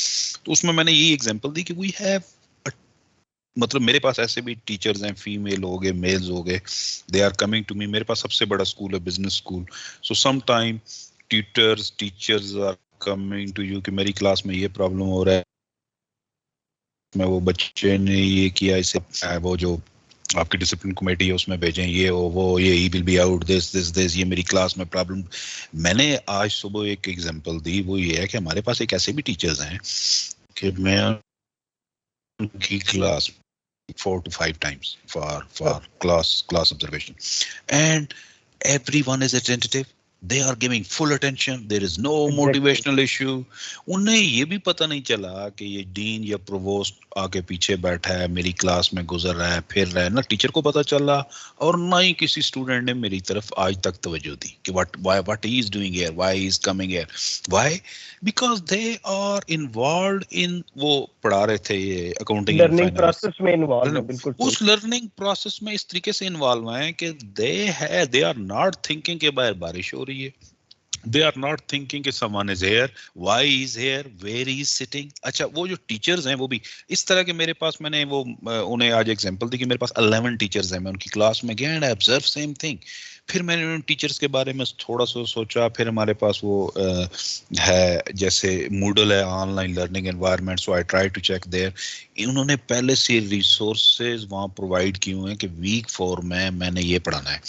तो उसमें मैंने यही एग्जांपल दी कि वी हैव, मतलब मेरे पास ऐसे भी टीचर्स हैं, फीमेल हो गए, मेल्स हो गए, they are coming to me. मेरे पास सबसे बड़ा स्कूल है, business school. So some time teachers are coming to you कि मेरी क्लास में ये प्रॉब्लम हो रहा है, मैं वो बच्चे ने ये किया, इसे वो जो आपकी डिसिप्लिन कमेटी है उसमें भेजें, ये वो ये he will be out this ये मेरी क्लास में प्रॉब्लम. मैंने आज सुबह एक एग्जांपल दी, वो ये है कि हमारे पास एक ऐसे भी टीचर्स हैं कि मैं उनकी class 4 to 5 times for class observation and everyone is attentive. they are giving full attention, there is no motivational issue. उन्हें ये भी पता नहीं चला कि ये डीन या प्रोवोस्ट आके पीछे बैठा है, मेरी क्लास में गुजर रहा है, फिर रहा है, ना टीचर को पता चला और ना ही किसी स्टूडेंट ने मेरी तरफ आज तक तवज्जो दी कि what he is doing here, why he is coming here, why, because they are involved in, वो पढ़ा रहे थे ये अकाउंटिंग लर्निंग प्रोसेस में इन्वॉल्व है, बिल्कुल उस लर्निंग प्रोसेस में इस तरीके से इन्वॉल्व हैं कि they are not thinking के बाहर बारिश हो रही है, they are not thinking कि someone is here, why he is here, where he is sitting. अच्छा, वो जो टीचर्स हैं वो भी इस तरह के, मेरे पास मैंने वो उन्हें आज एग्जांपल दी कि मेरे पास 11 टीचर्स हैं, मैं उनकी क्लास में गया and I observe same thing. फिर मैंने उन टीचर्स के बारे में थोड़ा सा सोचा, फिर हमारे पास वो है जैसे Moodle है, online learning environment, so I try to check there. उन्होंने पहले से रिसोर्सेज वहाँ प्रोवाइड किए हुए हैं कि वीक 4 में मैंने ये पढ़ाना है.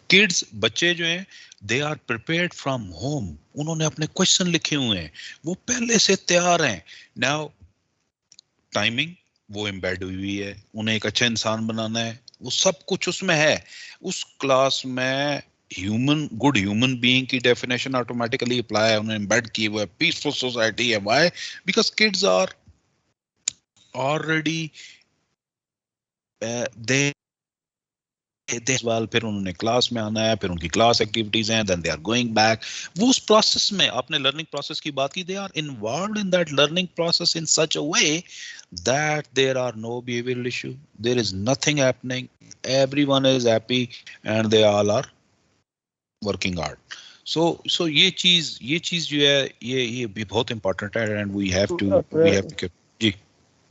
किड्स, बच्चे जो हैं, they are prepared from home, उन्होंने अपने क्वेश्चन लिखे हुए हैं, वो पहले से तैयार हैं. नाउ टाइमिंग वो एम्बेड हुई है, उन्हें एक अच्छा इंसान बनाना है, वो सब कुछ उसमें है. उस क्लास में गुड ह्यूमन बीइंग की डेफिनेशन ऑटोमेटिकली अप्लाई है, उन्हें एम्बेड की हुआ है. पीसफुल सोसाइटी है, why? Because kids are already they wall, फिर उन्होंने क्लास में आना है, फिर उनकी क्लास एक्टिविटीज हैं, then they are going back. वो उस प्रोसेस में, आपने लर्निंग प्रोसेस की बात की, they are involved in that learning process in such a way that there are no behavioural issue, there is nothing happening, everyone is happy and they all are working hard. So ये चीज जो है ये भी बहुत important है and we have to जी.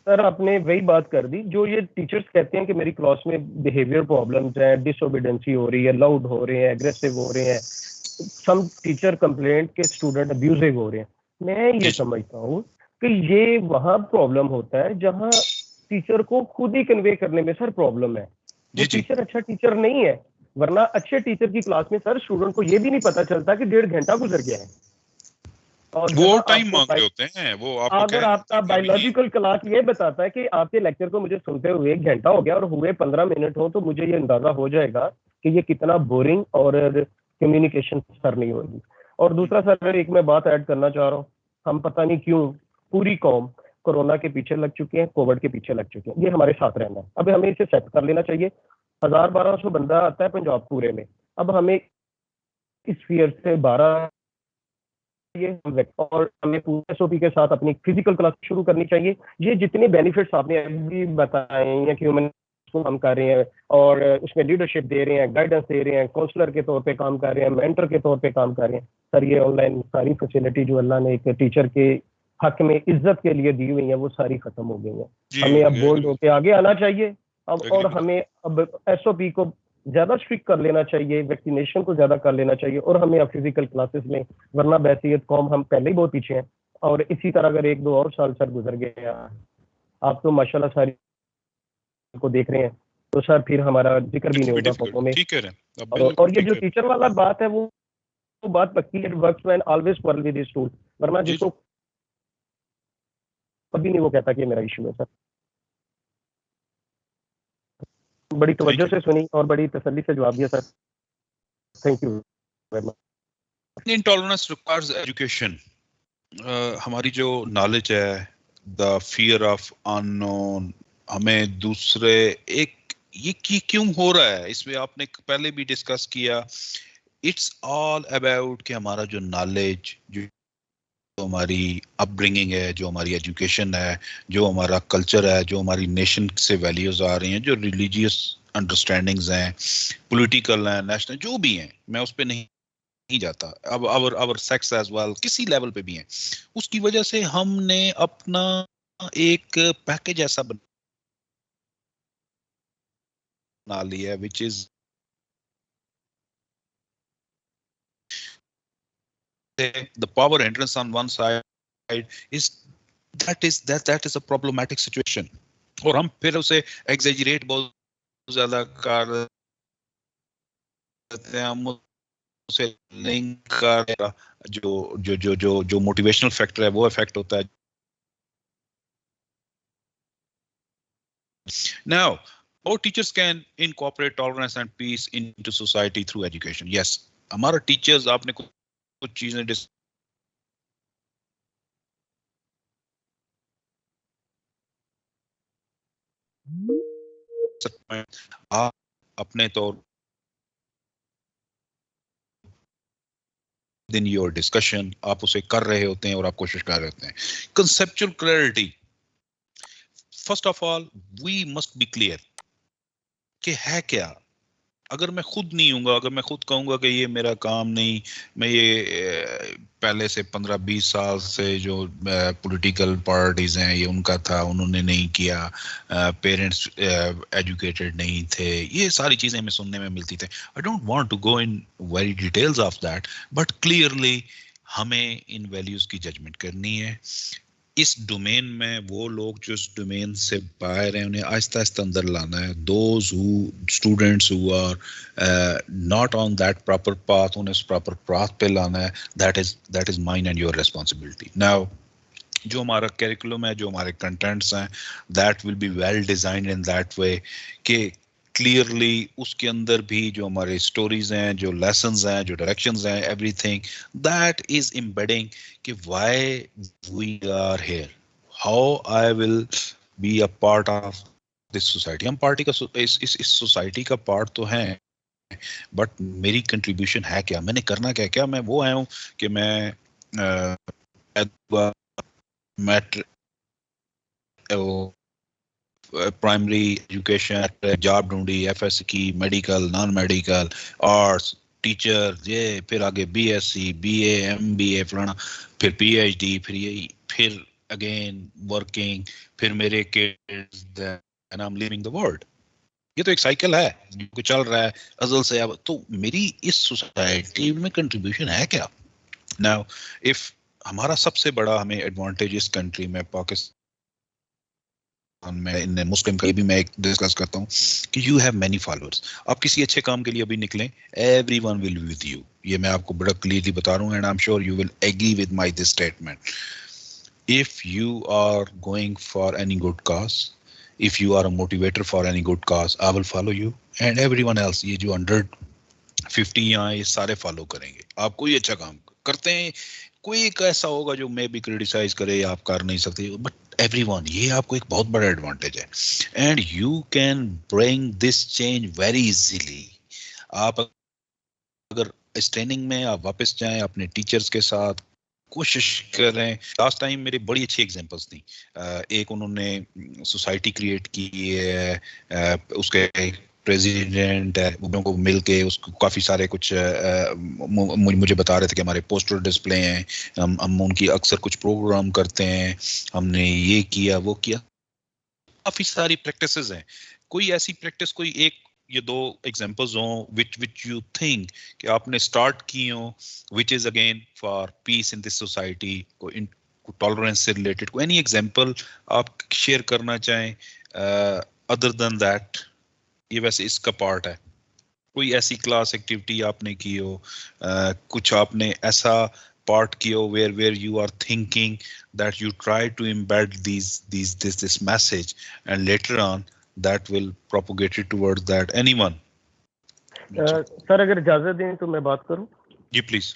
Sir आपने वही बात कर दी, जो ये टीचर्स कहते हैं कि मेरी क्लास में बिहेवियर प्रॉब्लम्स हैं, डिसओबीडेंसी हो रही है, लाउड हो रहे हैं, एग्रेसिव हो रहे हैं, सम टीचर कंप्लेंट के स्टूडेंट अब्यूजिव हो रहे हैं. मैं ये समझता हूँ कि ये वहाँ प्रॉब्लम होता है जहाँ टीचर को खुद ही कन्वे करने में सर प्रॉब्लम है. वो टीचर अच्छा टीचर नहीं है, वरना अच्छे टीचर की क्लास में सर स्टूडेंट को ये भी नहीं पता चलता कि 1.5 घंटा गुजर गया है. और वो टाइम मांग रहे होते हैं वो. अगर आपका बायोलॉजिकल क्लॉक ये बताता है कि आपके लेक्चर को मुझे सुनते हुए 1 घंटा हो गया और हुए 15 मिनट हो, तो मुझे ये अंदाजा हो जाएगा कि ये कितना बोरिंग और कम्युनिकेशन सर नहीं होगी. और दूसरा सर, एक मैं बात ऐड करना चाह रहा हूँ, हम पता नहीं क्यों पूरी कौम कोरोना के पीछे लग चुके हैं, कोविड के पीछे लग चुके हैं. ये हमारे साथ रहना है. अब हमें इसे सेट कर लेना चाहिए. 1000-1200 बंदा आता है पंजाब पूरे में, अब हमें इस फियर से 12 और हमें पूरे एसओपी के साथ अपनी फिजिकल क्लास शुरू करनी चाहिए. ये जितने बेनिफिट्स आपने अभी बताए हैं कि ह्यूमन को हम कर रहे हैं और उसमें लीडरशिप दे रहे हैं, गाइडेंस दे रहे हैं, काउंसलर के तौर पे काम कर रहे हैं, मेंटर के तौर पे काम कर रहे हैं, सर ये ऑनलाइन सारी फैसिलिटी जो अल्लाह ने एक टीचर के हक में इज्जत के लिए दी हुई है वो सारी खत्म हो गई है. हमें अब बोल्ड होकर आगे आना चाहिए अब, और हमें अब एसओपी को ज्यादा स्ट्रिक्ट कर लेना चाहिए, वैक्सीनेशन को ज्यादा कर लेना चाहिए, और हमें अब फिजिकल क्लासेस में, वरना बैसियत कौम हम पहले ही बहुत पीछे हैं. और इसी तरह अगर 1-2 और साल सर गुजर गया, आप तो माशाल्लाह सारी को देख रहे हैं, तो सर फिर हमारा जिक्र भी नहीं होगा फोटो में. और ये जो टीचर वाला बात है वो बात पक्की है, works man always quarrel with his tool, वरना जिसको कभी नहीं वो कहता कि मेरा इशू है. सर बड़ी तवज्जो से सुनी और बड़ी तसल्ली से जवाब दिया sir. Thank you very much. Intolerance requires education. हमारी जो नॉलेज है, द फियर ऑफ अननोन, हमें दूसरे एक ये क्यों हो रहा है, इसमें आपने पहले भी डिस्कस किया. इट्स ऑल अबाउट कि हमारा जो नॉलेज, जो हमारी अपब्रिंगिंग है, जो हमारी एजुकेशन है, जो हमारा कल्चर है, जो हमारी नेशन से वैल्यूज आ रही हैं, जो रिलीजियस अंडरस्टैंडिंग्स हैं, पॉलिटिकल हैं, नेशनल जो भी हैं, मैं उस पर नहीं जाता. अब अवर सेक्स एज वेल किसी लेवल पे भी हैं, उसकी वजह से हमने अपना एक पैकेज ऐसा बना लिया which is the power entrance on one side is that is a problematic situation. और हम फिर उसे exaggerate बहुत ज्यादा कर देते हैं, हम उसे लिंक कर जो मोटिवेशनल फैक्टर है वो इफेक्ट होता है. Now, all teachers can incorporate tolerance and peace into society through education. Yes, हमारा टीचर्स आपने कुछ चीजें आप अपने तौर इन योर डिस्कशन आप उसे कर रहे होते हैं और आप कोशिश कर रहे होते हैं। Conceptual clarity, first of all we must be clear कि है क्या। अगर मैं खुद नहीं हूँगा, अगर मैं खुद कहूँगा कि ये मेरा काम नहीं, मैं ये पहले से 15-20 साल से जो पॉलिटिकल पार्टीज हैं ये उनका था, उन्होंने नहीं किया, पेरेंट्स एजुकेटेड नहीं थे, ये सारी चीज़ें हमें सुनने में मिलती थी। I don't want to go in very details of that, but clearly हमें इन वैल्यूज़ की जजमेंट करनी है। इस डोमेन में वो लोग जो इस डोमेन से बाहर हैं उन्हें आहिस्ता आहिस्ता अंदर लाना है। Those who students who are not on that proper path, उन्हें उस प्रॉपर पाथ पे लाना है। That is mine and your responsibility. Now जो हमारा कैरिकुलम है, जो हमारे कंटेंट्स हैं, that will be well designed in that way कि क्लियरली उसके अंदर भी जो हमारे स्टोरीज हैं, जो लेसन्स हैं, जो डायरेक्शंस हैं, एवरीथिंग दैट इज एम्बेडिंग कि why we are here, how I will be a part of this society. हम पार्टी का इस सोसाइटी का पार्ट तो हैं, बट मेरी कंट्रीब्यूशन है क्या, मैंने करना क्या। क्या मैं वो आया हूँ कि मैं प्राइमरी एजुकेशन, जॉब ढूंढी, एफएस की, medical, non medical, arts, teacher, ये फिर आगे बीएससी, बीए, एमबीए, फलाना, फिर पीएचडी, फिर अगेन वर्किंग, फिर मेरे kids, and I M living the world. ये तो एक साइकिल है जो चल रहा है अज़ल से अब। तो मेरी इस सोसाइटी में कंट्रीब्यूशन है क्या। नाउ इफ हमारा सबसे बड़ा हमें एडवांटेज इस कंट्री में, पाकिस्तान में, इन मुस्लिम का भी मैं एक डिस्कस करता हूँ कि यू हैव मेनी फॉलोअर्स। आप किसी अच्छे काम के लिए अभी निकलें, everyone will be with you. ये मैं आपको बड़ा क्लियरली बता रहा हूँ, and I am sure you will agree with my this statement. If you are going for any good cause, if you are a motivator for any good cause, I will follow you and everyone else. ये जो 150 यहाँ ये सारे follow करेंगे। आप कोई अच्छा काम करते हैं, कोई एक ऐसा होगा जो मैं भी क्रिटिसाइज करे, आप कर नहीं सकते, बट एवरीवन, ये आपको एक बहुत बड़ा एडवांटेज है, and you can bring this change very easily. आप अगर इस ट्रेनिंग में आप वापस जाएं अपने टीचर्स के साथ, कोशिश करें। लास्ट टाइम मेरी बड़ी अच्छी एग्जांपल्स थी। एक उन्होंने सोसाइटी क्रिएट की है, उसके प्रेसिडेंट है, लोगों को मिलके उसको काफ़ी सारे कुछ मुझे बता रहे थे कि हमारे पोस्टर डिस्प्ले हैं, हम उनकी अक्सर कुछ प्रोग्राम करते हैं, हमने ये किया वो किया, काफ़ी सारी प्रैक्टिसेस हैं। कोई ऐसी प्रैक्टिस, कोई एक ये दो एग्जांपल्स हों विच यू थिंक कि आपने स्टार्ट की हो, which is again for piece in this society, कोई टॉलरेंस से रिलेटेड, कोई एनी एग्जांपल आप शेयर करना चाहें अदर देन दैट। ये वैसे इसका पार्ट है। कोई ऐसी क्लास एक्टिविटी आपने की हो, कुछ आपने ऐसा पार्ट की हो where you are thinking that you try to embed this message and later on that will propagate it towards that anyone। Sir अगर इजाजत दें तो मैं बात करूं? जी प्लीज।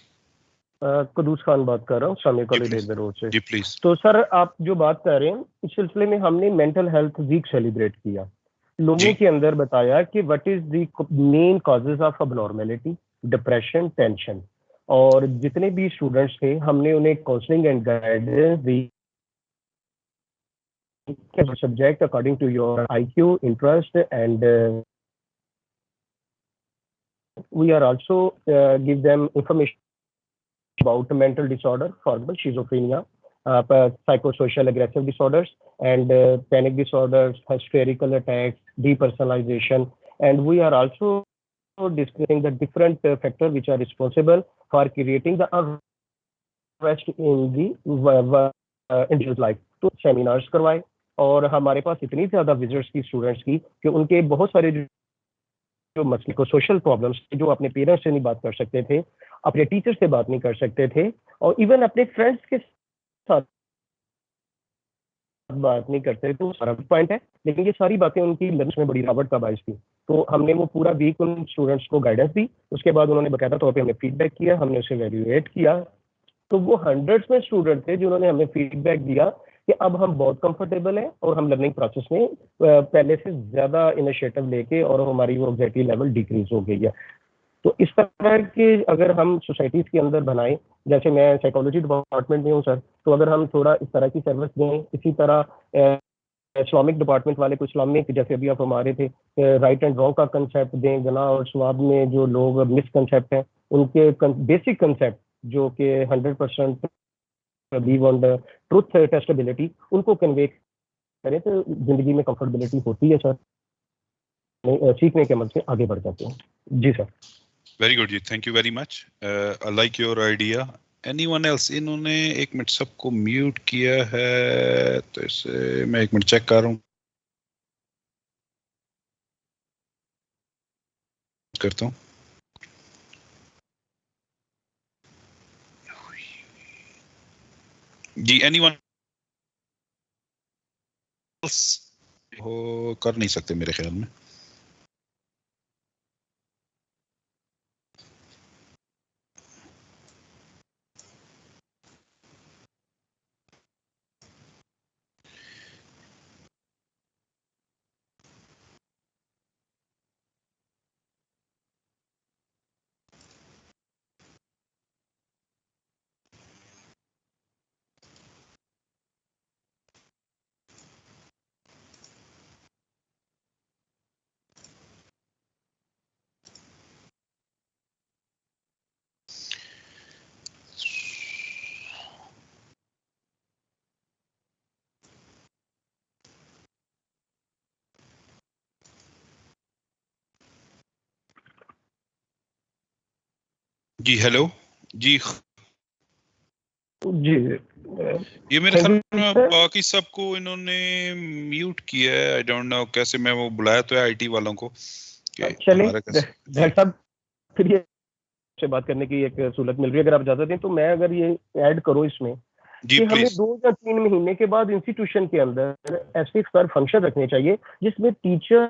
कुदूस खान बात कर रहा हूँ, सामी कॉलेज रेलवे रोड से। जी प्लीज। तो सर आप जो बात कर रहे हैं, इस सिलसिले में हमने मेंटल हेल्थ वीक सेलिब्रेट किया, लोगों के अंदर बताया कि what is the main causes of abnormality, depression, tension, और जितने भी स्टूडेंट्स थे हमने उन्हें काउंसलिंग एंड गाइडेंस दी subject according to your IQ, interest, and we are also give them information about mental disorder, for example, schizophrenia, psychosocial aggressive disorders, and panic disorders, hysterical attacks, depersonalization, and we are also discussing the different factors which are responsible for creating the unrest in the individual life. तो seminars करवाए, और हमारे पास इतनी ज़्यादा visitors की students की कि उनके बहुत सारे जो मसले को सोशल प्रॉब्लम्स, जो अपने पेरेंट्स से नहीं बात कर सकते थे, अपने टीचर से बात नहीं कर सकते थे, और इवन अपने फ्रेंड्स के साथ बात नहीं करते थे। तो सारा पॉइंट है, लेकिन ये सारी बातें उनकी लर्निंग में बड़ी रुकावट का बायस थी। तो हमने वो पूरा वीक उन स्टूडेंट्स को गाइडेंस दी, उसके बाद उन्होंने बकायदा तौर पे हमें फीडबैक किया, हमने उसे वैल्यूएट किया। तो वो हंड्रेड्स में स्टूडेंट थे जिन्होंने हमें फीडबैक दिया कि अब हम बहुत कंफर्टेबल हैं और हम लर्निंग प्रोसेस में पहले से ज़्यादा इनिशिएटिव लेके और हमारी वो एंग्जाइटी लेवल डिक्रीज हो गई है। तो इस तरह के अगर हम सोसाइटीज़ के अंदर बनाएं, जैसे मैं साइकोलॉजी डिपार्टमेंट में हूँ सर, तो अगर हम थोड़ा इस तरह की सर्विस दें, इसी तरह इस्लामिक डिपार्टमेंट वाले को इस्लामिक, जैसे अभी आप हमारे थे, राइट एंड रॉन्ग का कंसेप्ट दें, गुनाह और सवाब में जो लोग मिसकंसेप्ट हैं उनके बेसिक कंसेप्ट जो कि 100% believe on the truth testability, उनको कन्वे करें तो जिंदगी में कंफर्टेबिलिटी होती है सर, सीखने के अमल से आगे बढ़ जाते हैं। जी सर। वेरी गुड जी, thank you very much, I like your idea. Anyone else? इन्होंने एक मिनट सबको म्यूट किया है, तो इसे मैं एक मिनट चेक कर रहा हूँ, करता हूँ। जी एनीवन एल्स? हो कर नहीं सकते मेरे ख्याल में। जी हेलो जी जी, ये मेरे ख्याल में बाकी सबको इन्होंने म्यूट किया है। आई डोंट नो कैसे, मैं वो बुलाया तो है आईटी वालों को। चलिए डॉक्टर साहब, फिर ये से बात करने की एक सहूलत मिल रही है, अगर आप इजाजत दें तो मैं अगर ये ऐड करूं इसमें जी, कि हमें 2 या 3 महीने के बाद इंस्टीट्यूशन के अंदर ऐसे सर फंक्शन रखने चाहिए जिसमें टीचर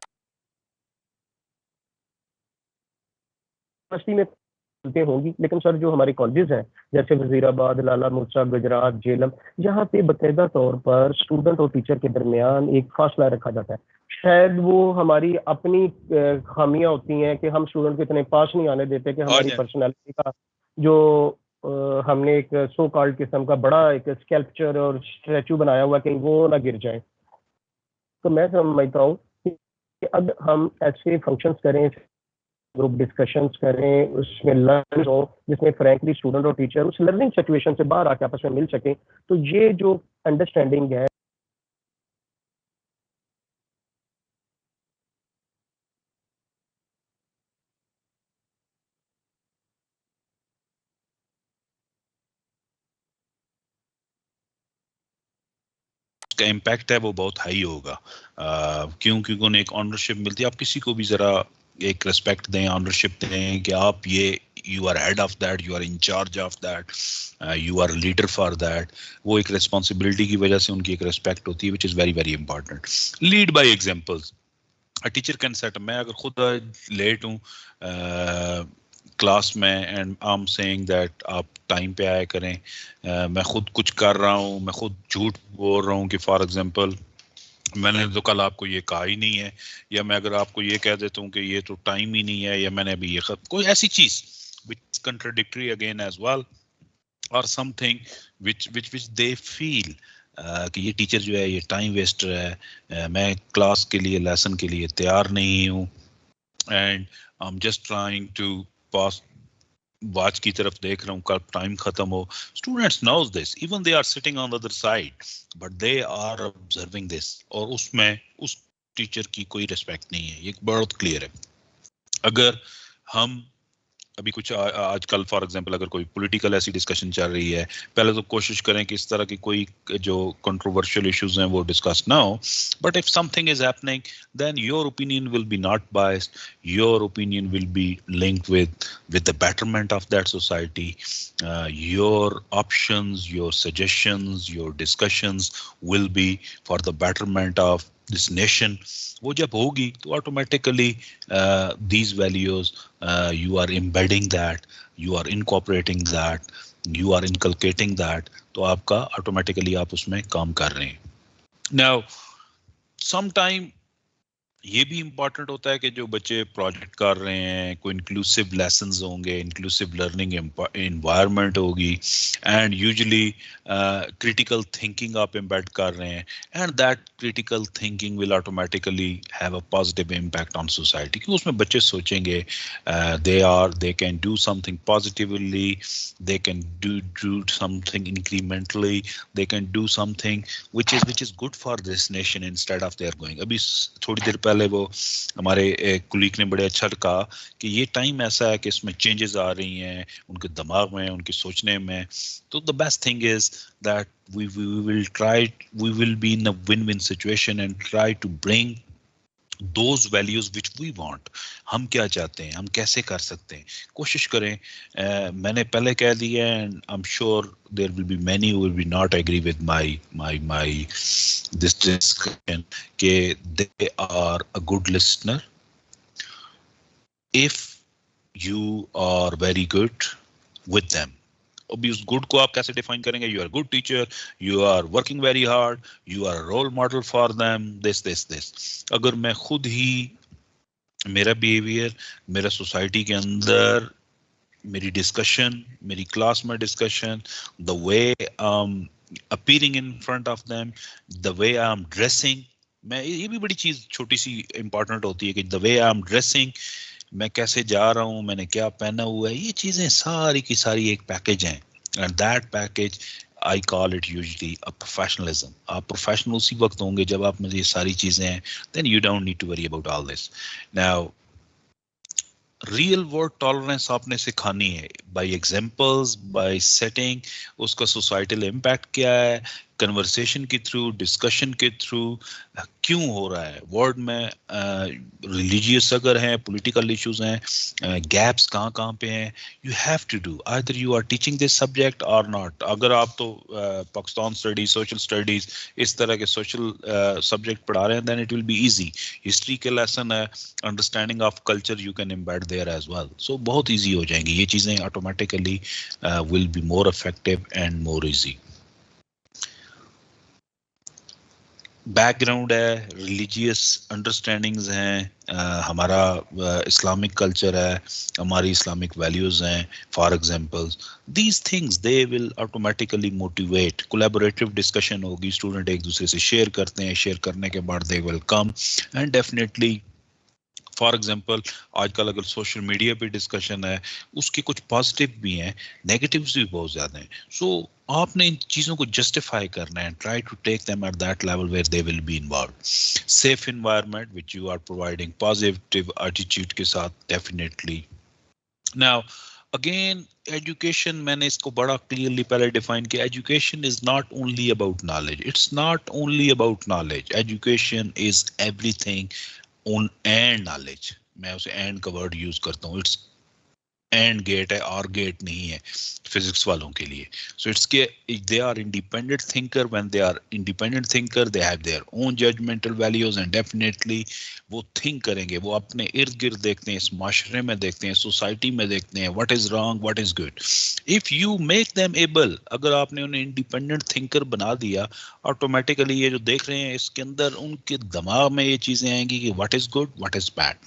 में होंगी, लेकिन सर जो हमारे कॉलेजेस हैं जैसे वजीराबाद, लाला मूसा, गुजरात, झेलम, यहाँ पे बाकायदा तौर पर स्टूडेंट और टीचर के दरमियान एक फासला रखा जाता है। शायद वो हमारी अपनी खामियां होती हैं कि हम स्टूडेंट को इतने पास नहीं आने देते कि हमारी पर्सनालिटी का जो हमने एक सो कॉल्ड किस्म का बड़ा एक स्कल्पचर और स्टैचू बनाया हुआ कहीं वो ना गिर जाए। तो मैं समझता हूँ कि अब हम ऐसे फंक्शंस करें, ग्रुप डिस्कशंस करें, उसमें लर्न हो जिसमें फ्रैंकली स्टूडेंट और टीचर उस लर्निंग सिचुएशन से बाहर आके आपस में मिल सके, तो ये जो अंडरस्टैंडिंग है का इम्पैक्ट है वो बहुत हाई होगा। क्यों? क्योंकि उन्हें एक ऑनरशिप मिलती है। आप किसी को भी जरा एक रिस्पेक्ट दें, ऑनरशिप दें कि आप ये you are head of that, you are in charge of that, you are leader for that. वो एक रिस्पॉन्सिबिलिटी की वजह से उनकी एक रिस्पेक्ट होती है, which is very very important. Lead by examples. A teacher can set, मैं अगर खुद लेट हूँ क्लास में and I am saying that आप टाइम पे आया करें, मैं खुद कुछ कर रहा हूँ, मैं खुद झूठ बोल रहा हूँ कि फॉर एग्जांपल मैंने तो कल आपको ये कहा ही नहीं है, या मैं अगर आपको ये कह देता हूँ कि ये तो टाइम ही नहीं है, या मैंने अभी ये कोई ऐसी चीज which contradictory again as well or something which they feel कि ये टीचर जो है ये टाइम वेस्टर है, मैं क्लास के लिए लेसन के लिए तैयार नहीं हूँ, and I am just trying to pass, watch की तरफ देख रहा हूँ कब टाइम खत्म हो। Students knows this, even they are sitting on the other side, but they are observing this, और उसमें उस टीचर की कोई रिस्पेक्ट नहीं है। ये बहुत क्लियर है। अगर हम अभी कुछ आजकल फॉर एग्जांपल अगर कोई पॉलिटिकल ऐसी डिस्कशन चल रही है, पहले तो कोशिश करें कि इस तरह की कोई जो कंट्रोवर्शियल इश्यूज हैं वो डिस्कस ना हो, but if something is happening then your opinion will be not biased, your opinion will be linked with the betterment of that society. Your options, your suggestions, your discussions will be for the betterment of this nation, वो जब होगी तो automatically these values you are embedding that, you are incorporating that, you are inculcating that, तो आपका automatically आप उसमें काम कर रहे हैं. नाउ सम टाइम ये भी इम्पॉर्टेंट होता है कि जो बच्चे प्रोजेक्ट कर रहे हैं, कोई इंक्लूसिव लेसन्स होंगे, इंक्लूसिव लर्निंग एनवायरनमेंट होगी, एंड यूजुअली क्रिटिकल थिंकिंग आप एम्बेड कर रहे हैं, and that critical thinking will automatically have a positive impact on society, क्योंकि उसमें बच्चे सोचेंगे they can do something positively, they can do something incrementally, they can do something which is good for this nation instead of they are going. अभी थोड़ी देर पहले वो हमारे colleague ने बड़े अच्छा कहा कि ये टाइम ऐसा है कि इसमें चेंजेस आ रही हैं उनके दिमाग में, उनके सोचने में. तो the best thing is that we will be in a win-win situation and try to bring those values which we want. हम क्या चाहते हैं, हम कैसे कर सकते हैं, कोशिश करें. मैंने पहले कह दिया, and I'm sure there will be many who will be not agree with my this discussion, कि they are a good listener if you are very good with them. अभी उस गुड को आप कैसे डिफाइन करेंगे? You are good teacher, you are working very hard, you are role model for them, this. अगर मैं खुद ही, मेरा बिहेवियर, मेरा सोसाइटी के अंदर, मेरी डिस्कशन, मेरी क्लास में discussion, the way appearing in front of them, the way I am dressing, मैं, ये भी बड़ी चीज छोटी सी इंपॉर्टेंट होती है कि the way I am dressing, मैं कैसे जा रहा हूँ, मैंने क्या पहना हुआ है, ये चीजें सारी की सारी एक पैकेज हैं, and that package I call it usually a professionalism. आप प्रोफेशनल उसी वक्त होंगे जब आप में ये सारी चीजें हैं, then you don't need to worry about all this. Now real word tolerance आपने सिखानी है बाय एग्जांपल्स, बाय सेटिंग, उसका सोसाइटल इम्पैक्ट क्या है, कन्वर्सेशन के थ्रू, डिस्कशन के थ्रू, क्यों हो रहा है, वर्ड में रिलीजियस अगर हैं, पॉलिटिकल इश्यूज हैं, गैप्स कहाँ पे हैं, you have to do, either you are teaching this subject और नॉट. अगर आप तो पाकिस्तान स्टडीज, सोशल स्टडीज, इस तरह के सोशल सब्जेक्ट पढ़ा रहे हैं, then it will be easy. History के लेसन है, understanding of culture you can embed there as well. So बहुत ईजी हो जाएंगी ये चीज़ें, automatically will be more effective and more easy. Background है, रिलीजियस अंडरस्टैंडिंग्स हैं, हमारा इस्लामिक कल्चर है, हमारी इस्लामिक वैल्यूज हैं, for examples, these things they will automatically motivate. Collaborative discussion होगी, स्टूडेंट एक दूसरे से शेयर करते हैं, शेयर करने के बाद they will come, and definitely for example आजकल अगर सोशल मीडिया पे डिस्कशन है, उसके कुछ पॉजिटिव भी हैं, नेगेटिव्स भी बहुत ज़्यादा हैं. सो आपने इन चीज़ों को जस्टिफाई करना है, try to take them at that level where they will be involve. Safe environment which you are providing, positive attitude के साथ डेफिनेटली. नाउ अगेन एजुकेशन, मैंने इसको बड़ा क्लियरली पहले डिफाइन किया. Education is not only about knowledge, it's not only about knowledge, education is everything on and knowledge. मैं उसे and का वर्ड यूज करता हूँ. इट्स एंड गेट है, और गेट नहीं है फिजिक्स वालों के लिए. सो इट्स के they are independent thinker. When they are independent thinker, they have their own judgemental values, and definitely वो थिंक करेंगे, वो अपने इर्द गिर्द देखते हैं, इस माशरे में देखते हैं, सोसाइटी में देखते हैं, what is wrong, what is good. If you make them able, अगर आपने उन्हें इंडिपेंडेंट थिंकर बना दिया, ऑटोमेटिकली ये जो देख रहे हैं इसके अंदर उनके दिमाग में ये चीजें आएंगी कि what is good, what is bad.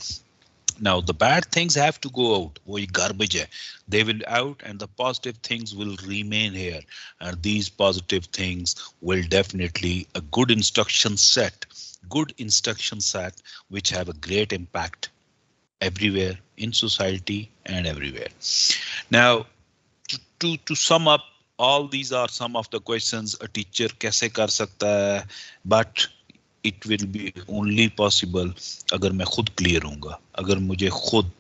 Now the bad things have to go out. वो garbage है. They will out, and the positive things will remain here. And these positive things will definitely a good instruction set which have a great impact everywhere in society and everywhere. Now to sum up, all these are some of the questions a teacher कैसे कर सकता है, but it will be only possible अगर मैं खुद clear हूँगा, अगर मुझे खुद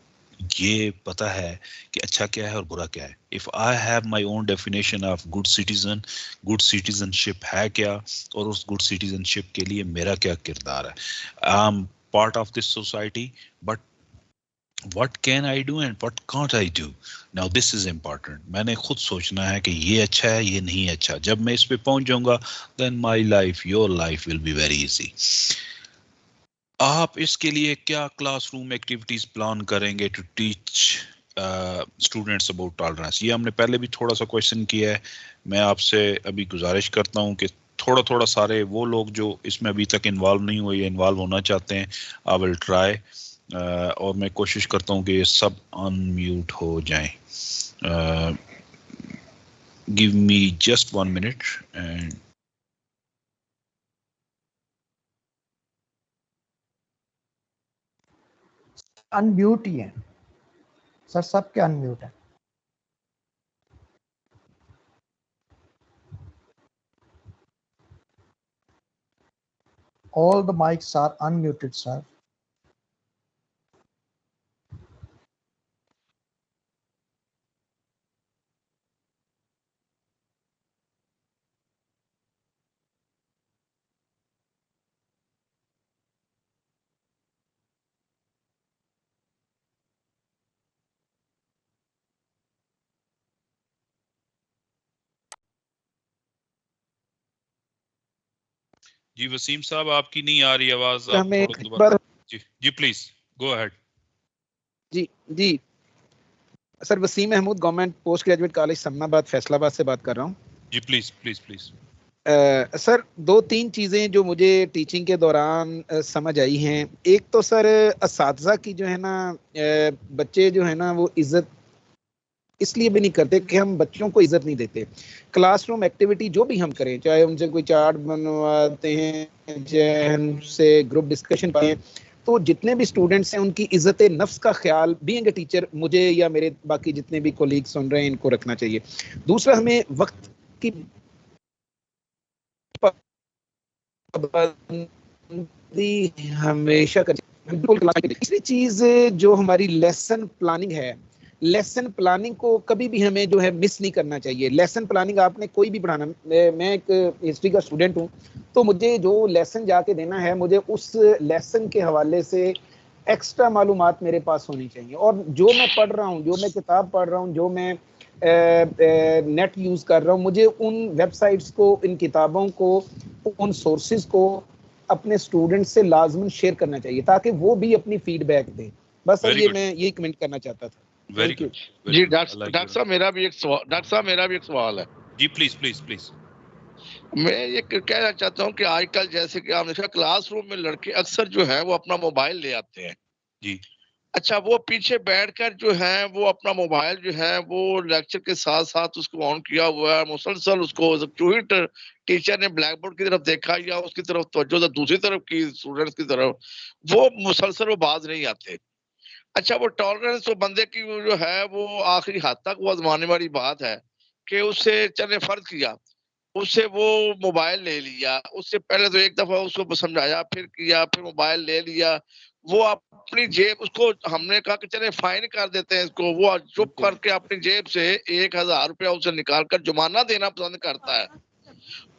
ये पता है कि अच्छा क्या है और बुरा क्या है. If I have my own definition of good citizen, good citizenship है क्या, और उस good citizenship के लिए मेरा क्या किरदार है. I'm part of this society, but what can I do and what can't I do? Now this is important. मैंने खुद सोचना है कि ये अच्छा है, ये नहीं अच्छा. जब मैं इस पे पहुंच जाऊंगा, then my life, your life will be very easy. आप इसके लिए क्या क्लासरूम एक्टिविटीज प्लान करेंगे to teach students about tolerance? ये हमने पहले भी थोड़ा सा क्वेश्चन किया है। मैं आपसे अभी गुजारिश करता हूं कि थोड़ा थोड़ा सारे वो लोग जो इसमें अभी तक इन्वॉल्व नहीं हुए या इन्वॉल्व होना चाहते हैं, आई विल ट्राई, और मैं कोशिश करता हूं कि ये सब अनम्यूट हो जाएं। Give me just 1 minute and unmute ही है सर, सबके अनम्यूट है। All the mics are unmuted, sir. जी वसीम साहब, आपकी नहीं आ रही आवाज, आप हमें थोड़ा दोबारा जी प्लीज गो अहेड। जी sir, Waseem Mehmood, government post graduate college Samanabad Faisalabad से बात कर रहा हूँ। जी प्लीज प्लीज प्लीज। सर 2-3 चीज़ें जो मुझे टीचिंग के दौरान समझ आई हैं। एक तो सर असातिज़ा की जो है ना, बच्चे जो है ना वो इज्जत इसलिए भी नहीं करते कि हम बच्चों को इज्जत नहीं देते। क्लासरूम एक्टिविटी जो भी हम करें, चाहे उनसे कोई चार्ट बनवाते हैं, चाहे उनसे ग्रुप डिस्कशन पाएं, तो जितने भी स्टूडेंट्स हैं उनकी इज्जत नफ्स का ख्याल बीइंग ए टीचर मुझे या मेरे बाकी जितने भी कोलीग सुन रहे हैं इनको रखना चाहिए। दूसरा, हमें वक्त की पाबंदी हमेशा करनी। तीसरी चीज जो हमारी लेसन प्लानिंग है, लेसन प्लानिंग को कभी भी हमें जो है मिस नहीं करना चाहिए। लेसन प्लानिंग आपने कोई भी पढ़ाना, मैं एक हिस्ट्री का स्टूडेंट हूँ, तो मुझे जो लेसन जाके देना है, मुझे उस लेसन के हवाले से एक्स्ट्रा मालूमात मेरे पास होनी चाहिए। और जो मैं पढ़ रहा हूँ, जो मैं किताब पढ़ रहा हूँ, जो मैं नेट यूज़ कर रहा हूँ, मुझे उन वेबसाइट्स को, इन किताबों को, उन सोर्सेज को अपने स्टूडेंट से लाजमन शेयर करना चाहिए ताकि वो भी अपनी फीडबैक दें। बस सर ये मैं यही कमेंट करना चाहता था। वेरी गुड जी डॉक्टर साहब, मेरा भी एक सवाल है। जी प्लीज प्लीज प्लीज। मैं ये कहना चाहता हूँ कि आजकल जैसे कि आपने देखा क्लासरूम में लड़के अक्सर जो है वो अपना मोबाइल ले आते हैं। जी। अच्छा, वो पीछे बैठकर जो है वो अपना मोबाइल जो है वो लेक्चर के साथ साथ उसको ऑन किया हुआ है, मुसलसल उसको जो ही टीचर ने ब्लैक बोर्ड की तरफ देखा या उसकी तरफ तवज्जो दूसरी तरफ की स्टूडेंट्स की तरफ, वो मुसलसल वो बाज नहीं आते। अच्छा, वो टॉलरेंस तो बंदे की जो है वो आखिरी हद तक वो आजमाने वाली बात है कि उससे चले फर्ज किया, उससे वो मोबाइल ले लिया, उससे पहले तो एक दफा उसको समझाया, फिर किया, फिर मोबाइल ले लिया, वो अपनी जेब, उसको हमने कहा कि चले फाइन कर देते हैं इसको, वो चुप करके अपनी जेब से 1000 रुपया उसे निकाल कर जुर्माना देना पसंद करता है।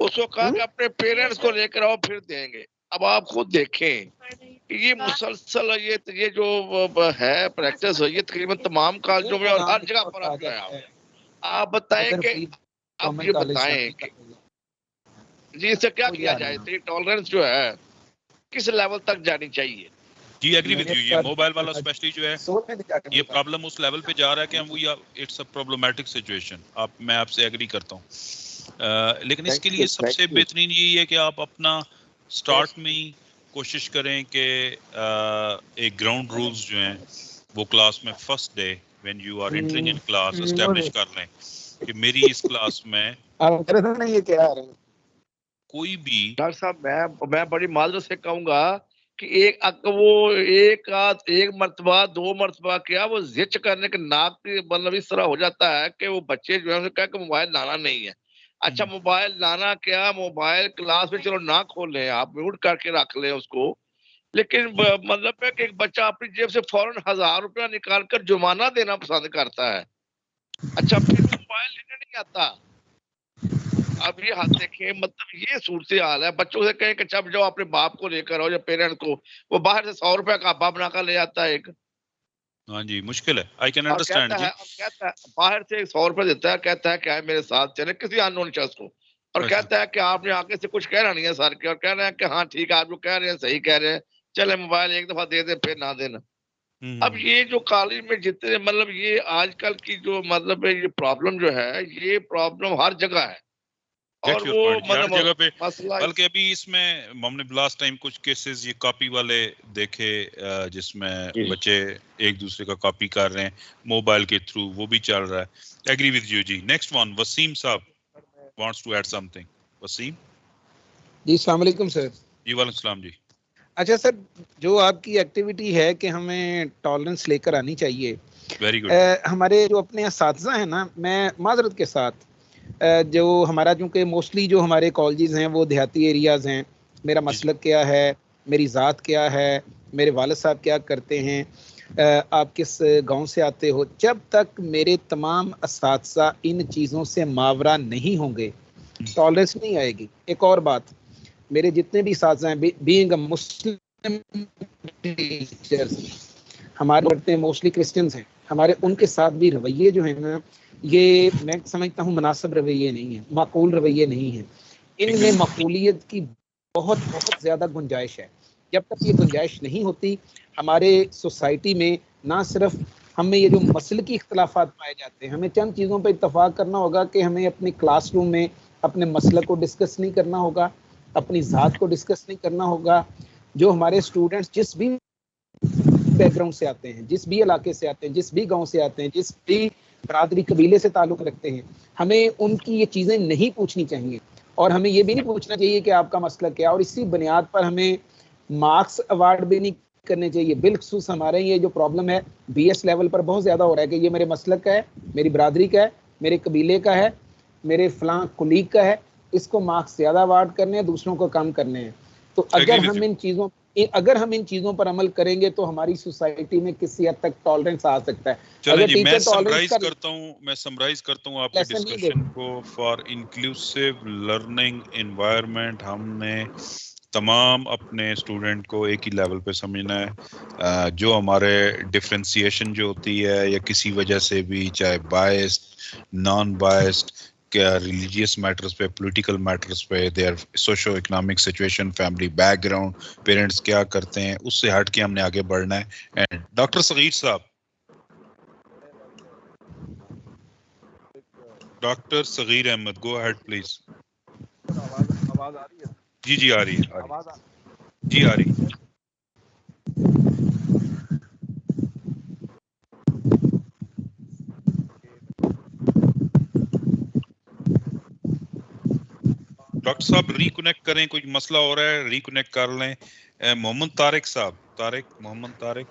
उसको कहा कि अपने पेरेंट्स को लेकर आओ फिर देंगे। अब आप खुद देखें ये मुसलसल ये जो है प्रैक्टिस है, ये तकरीबन तमाम कॉलेजों में और हर जगह पर आप जो है, आप बताएं कि आप ये बताएं कि जी इससे क्या किया जाए, तो टॉलरेंस जो है किस लेवल तक जानी चाहिए? जी एग्री विद यू। ये मोबाइल वाला स्पेशली जो है ये प्रॉब्लम उस लेवल पे जा रहा है कि हम वो इट्स अ प्रॉब्लमेटिक सिचुएशन। मैं आपसे एग्री करता हूँ, लेकिन इसके लिए सबसे बेहतरीन यही है कि आप अपना स्टार्ट में ही कोशिश करें कि एक ग्राउंड रूल्स जो हैं वो क्लास में first day when you are entering in class establish कर लें कि मेरी इस क्लास में कोई भी। डॉक्टर साहब मैं बड़ी माजरत से कहूंगा कि एक मर्तबा 2 मर्तबा क्या वो जिच करने के नाक की मतलब इस तरह हो जाता है कि वो बच्चे जो है उन्हें कहा कि मोबाइल लाना नहीं है। अच्छा, मोबाइल लाना क्या, मोबाइल क्लास में चलो ना खोलें, आप म्यूट करके रख लें उसको, लेकिन मतलब है कि एक बच्चा अपनी जेब से फौरन 1000 रुपया निकाल कर जुर्माना देना पसंद करता है। अच्छा, फिर मोबाइल लेने नहीं आता। अब ये हाथ देखें, मतलब ये सूरत हाल है। बच्चों से कहें कि जब जाओ अपने बाप को लेकर आओ या पेरेंट्स को, वो बाहर से 100 रुपया का अब्बा बनाकर ले आता है एक। हाँ जी, मुश्किल है, आई कैन अंडरस्टैंड जी। कहता है बाहर से 100 रुपया देता है, कहता है क्या है मेरे साथ चले, किसी अननोन शख्स को, और कहता है कि आपने आगे से कुछ कहना नहीं है सर के, और कह रहे हैं कि हाँ ठीक है आप जो कह रहे हैं सही कह रहे हैं, चले मोबाइल एक दफा दे दे फिर ना देना। अब ये जो कॉलेज में जितने मतलब ये आजकल की जो मतलब ये प्रॉब्लम जो है, ये प्रॉब्लम हर जगह है और वो हर जगह पे। मसला बल्कि अभी इसमें हमने लास्ट टाइम कुछ केसेस ये कॉपी वाले देखे जिसमें बच्चे एक दूसरे का कॉपी कर रहे हैं मोबाइल के थ्रू, वो भी चल रहा है। एग्री विद यू जी। नेक्स्ट वन वसीम साहब wants to add something. Waseem ji, अस्सलाम वालेकुम सर। जी वालेकुम सलाम जी। अच्छा सर, जो आपकी एक्टिविटी है कि हमें टॉलरेंस लेकर आनी चाहिए, वेरी गुड। हमारे जो अपने असातिज़ा हैं ना, मैं माजरत के साथ जो हमारा चूँकि मोस्टली जो हमारे कॉलेजेस हैं वो देहाती एरियाज़ हैं, मेरा मसलक क्या है, मेरी ज़ात क्या है, मेरे वालिद साहब क्या करते हैं, आप किस गांव से आते हो, जब तक मेरे तमाम असातिज़ा इन चीज़ों से मावरा नहीं होंगे टॉलरेंस नहीं आएगी। एक और बात, मेरे जितने भी असातिज़ा हैं, बीइंग अ मुस्लिम टीचर्स, हमारे पढ़ते हैं मोस्टली क्रिश्चियंस हैं, हमारे उनके साथ भी रवैये जो है ना, ये मैं समझता हूँ मुनासिब रवैये नहीं है, माकूल रवैये नहीं है। इनमें मकबूलियत की बहुत बहुत ज़्यादा गुंजाइश है। जब तक ये गुंजाइश नहीं होती हमारे सोसाइटी में, ना सिर्फ हमें ये जो मसल की इख्तलाफात पाए जाते हैं, हमें चंद चीज़ों पर इत्तफाक करना होगा कि हमें अपने क्लासरूम में अपने मसले को डिस्कस नहीं करना होगा, अपनी ज़ात को डिस्कस नहीं करना होगा। जो हमारे स्टूडेंट्स जिस भी बैकग्राउंड से आते हैं, जिस भी इलाके से आते हैं, जिस भी गांव से आते हैं, जिस भी बरादरी कबीले से ताल्लुक़ रखते हैं, हमें उनकी ये चीज़ें नहीं पूछनी चाहिए और हमें ये भी नहीं पूछना चाहिए कि आपका मसला क्या, और इसी बुनियाद पर हमें मार्क्स अवार्ड भी नहीं करने चाहिए। बिलखसूस हमारे ये जो प्रॉब्लम है BS लेवल पर बहुत ज़्यादा हो रहा है कि ये मेरे मसलक का है, मेरी बरादरी का है, मेरे कबीले का है, मेरे फलां कुलीग का है, इसको मार्क्स ज़्यादा अवार्ड करने हैं, दूसरों को कम करने हैं। तो अगर हम इन चीज़ों पर अमल करेंगे तो हमारी सोसाइटी में किसी हद तक टॉलरेंस आ सकता है। चलो जी, मैं समराइज करता हूँ आपके डिस्कशन को। फॉर इंक्लूसिव लर्निंग एनवायरनमेंट हमने तमाम अपने स्टूडेंट को एक ही लेवल पे समझना है। जो हमारे डिफरेंशिएशन जो होती है या किसी वजह से भी, चाहे बायस्ड नॉन बायस्ड, क्या रिलीजियस मैटर्स पे, पॉलिटिकल मैटर्स पे, there socio economic situation, family background, parents क्या करते हैं, उससे हट के हमने आगे बढ़ना है। एंड डॉक्टर सगीर साहब, doctor Sagheer Ahmad, go ahead please. आवाज आ रही है? जी आ रही है, जी आ रही है। डॉक्टर साहब रिकनेक्ट करें, कुछ मसला हो रहा है, रिकनेक्ट कर लें। मोहम्मद तारिक साहब, मोहम्मद तारिक।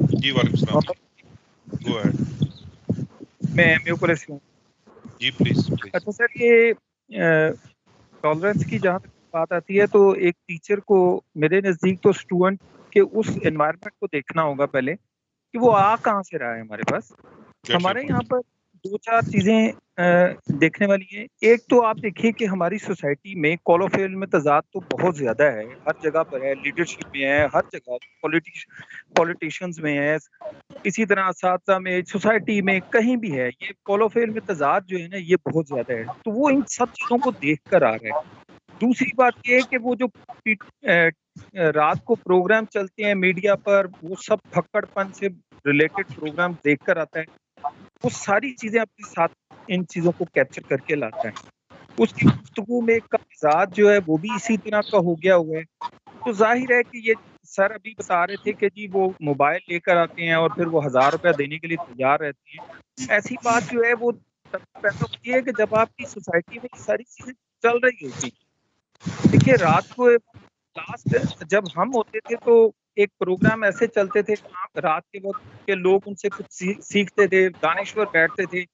जी वालेकुम सलाम, गो अहेड। मैं एमयू कॉलेज से हूँ जी, प्लीज। अच्छा सर, ये टॉलरेंस की जहाँ तक बात आती है तो एक टीचर को मेरे नज़दीक तो स्टूडेंट के उस एनवायरनमेंट को देखना होगा पहले कि वो आ कहाँ से रहा है हमारे पास। हमारे यहाँ पर 2-4 चीज़ें देखने वाली हैं। एक तो आप देखिए कि हमारी सोसाइटी में कॉलोफेल में तजाद तो बहुत ज़्यादा है, हर जगह पर है, लीडरशिप में है, हर जगह पॉलिटिशियंस में है, इसी तरह असातिज़ा में, सोसाइटी में, कहीं भी है। ये कॉलोफेल में तजाद जो है ना, ये बहुत ज़्यादा है, तो वो इन सब चीज़ों को देख कर आ रहा है। दूसरी बात ये है कि वो जो रात को प्रोग्राम चलते हैं मीडिया पर, वो सब फक्कड़पन से रिलेटेड प्रोग्राम देख कर आता है, वो सारी चीज़ें अपने साथ इन चीज़ों को कैप्चर करके लाता है। उसकी गुफ्तगू में का मिजाज जो है वो भी इसी तरह का हो गया हुआ है। तो जाहिर है कि ये सर अभी बता रहे थे कि जी वो मोबाइल लेकर आते हैं और फिर वो 1000 रुपया देने के लिए तैयार रहते हैं। ऐसी बात जो है वो तब पैदा होती है कि जब आपकी सोसाइटी में सारी चीज़ें चल रही होती। देखिए, रात को लास्ट जब हम होते थे तो एक प्रोग्राम ऐसे चलते थे, रात के वक्त के लोग उनसे कुछ सीखते थे, दानिश्वर बैठते थे,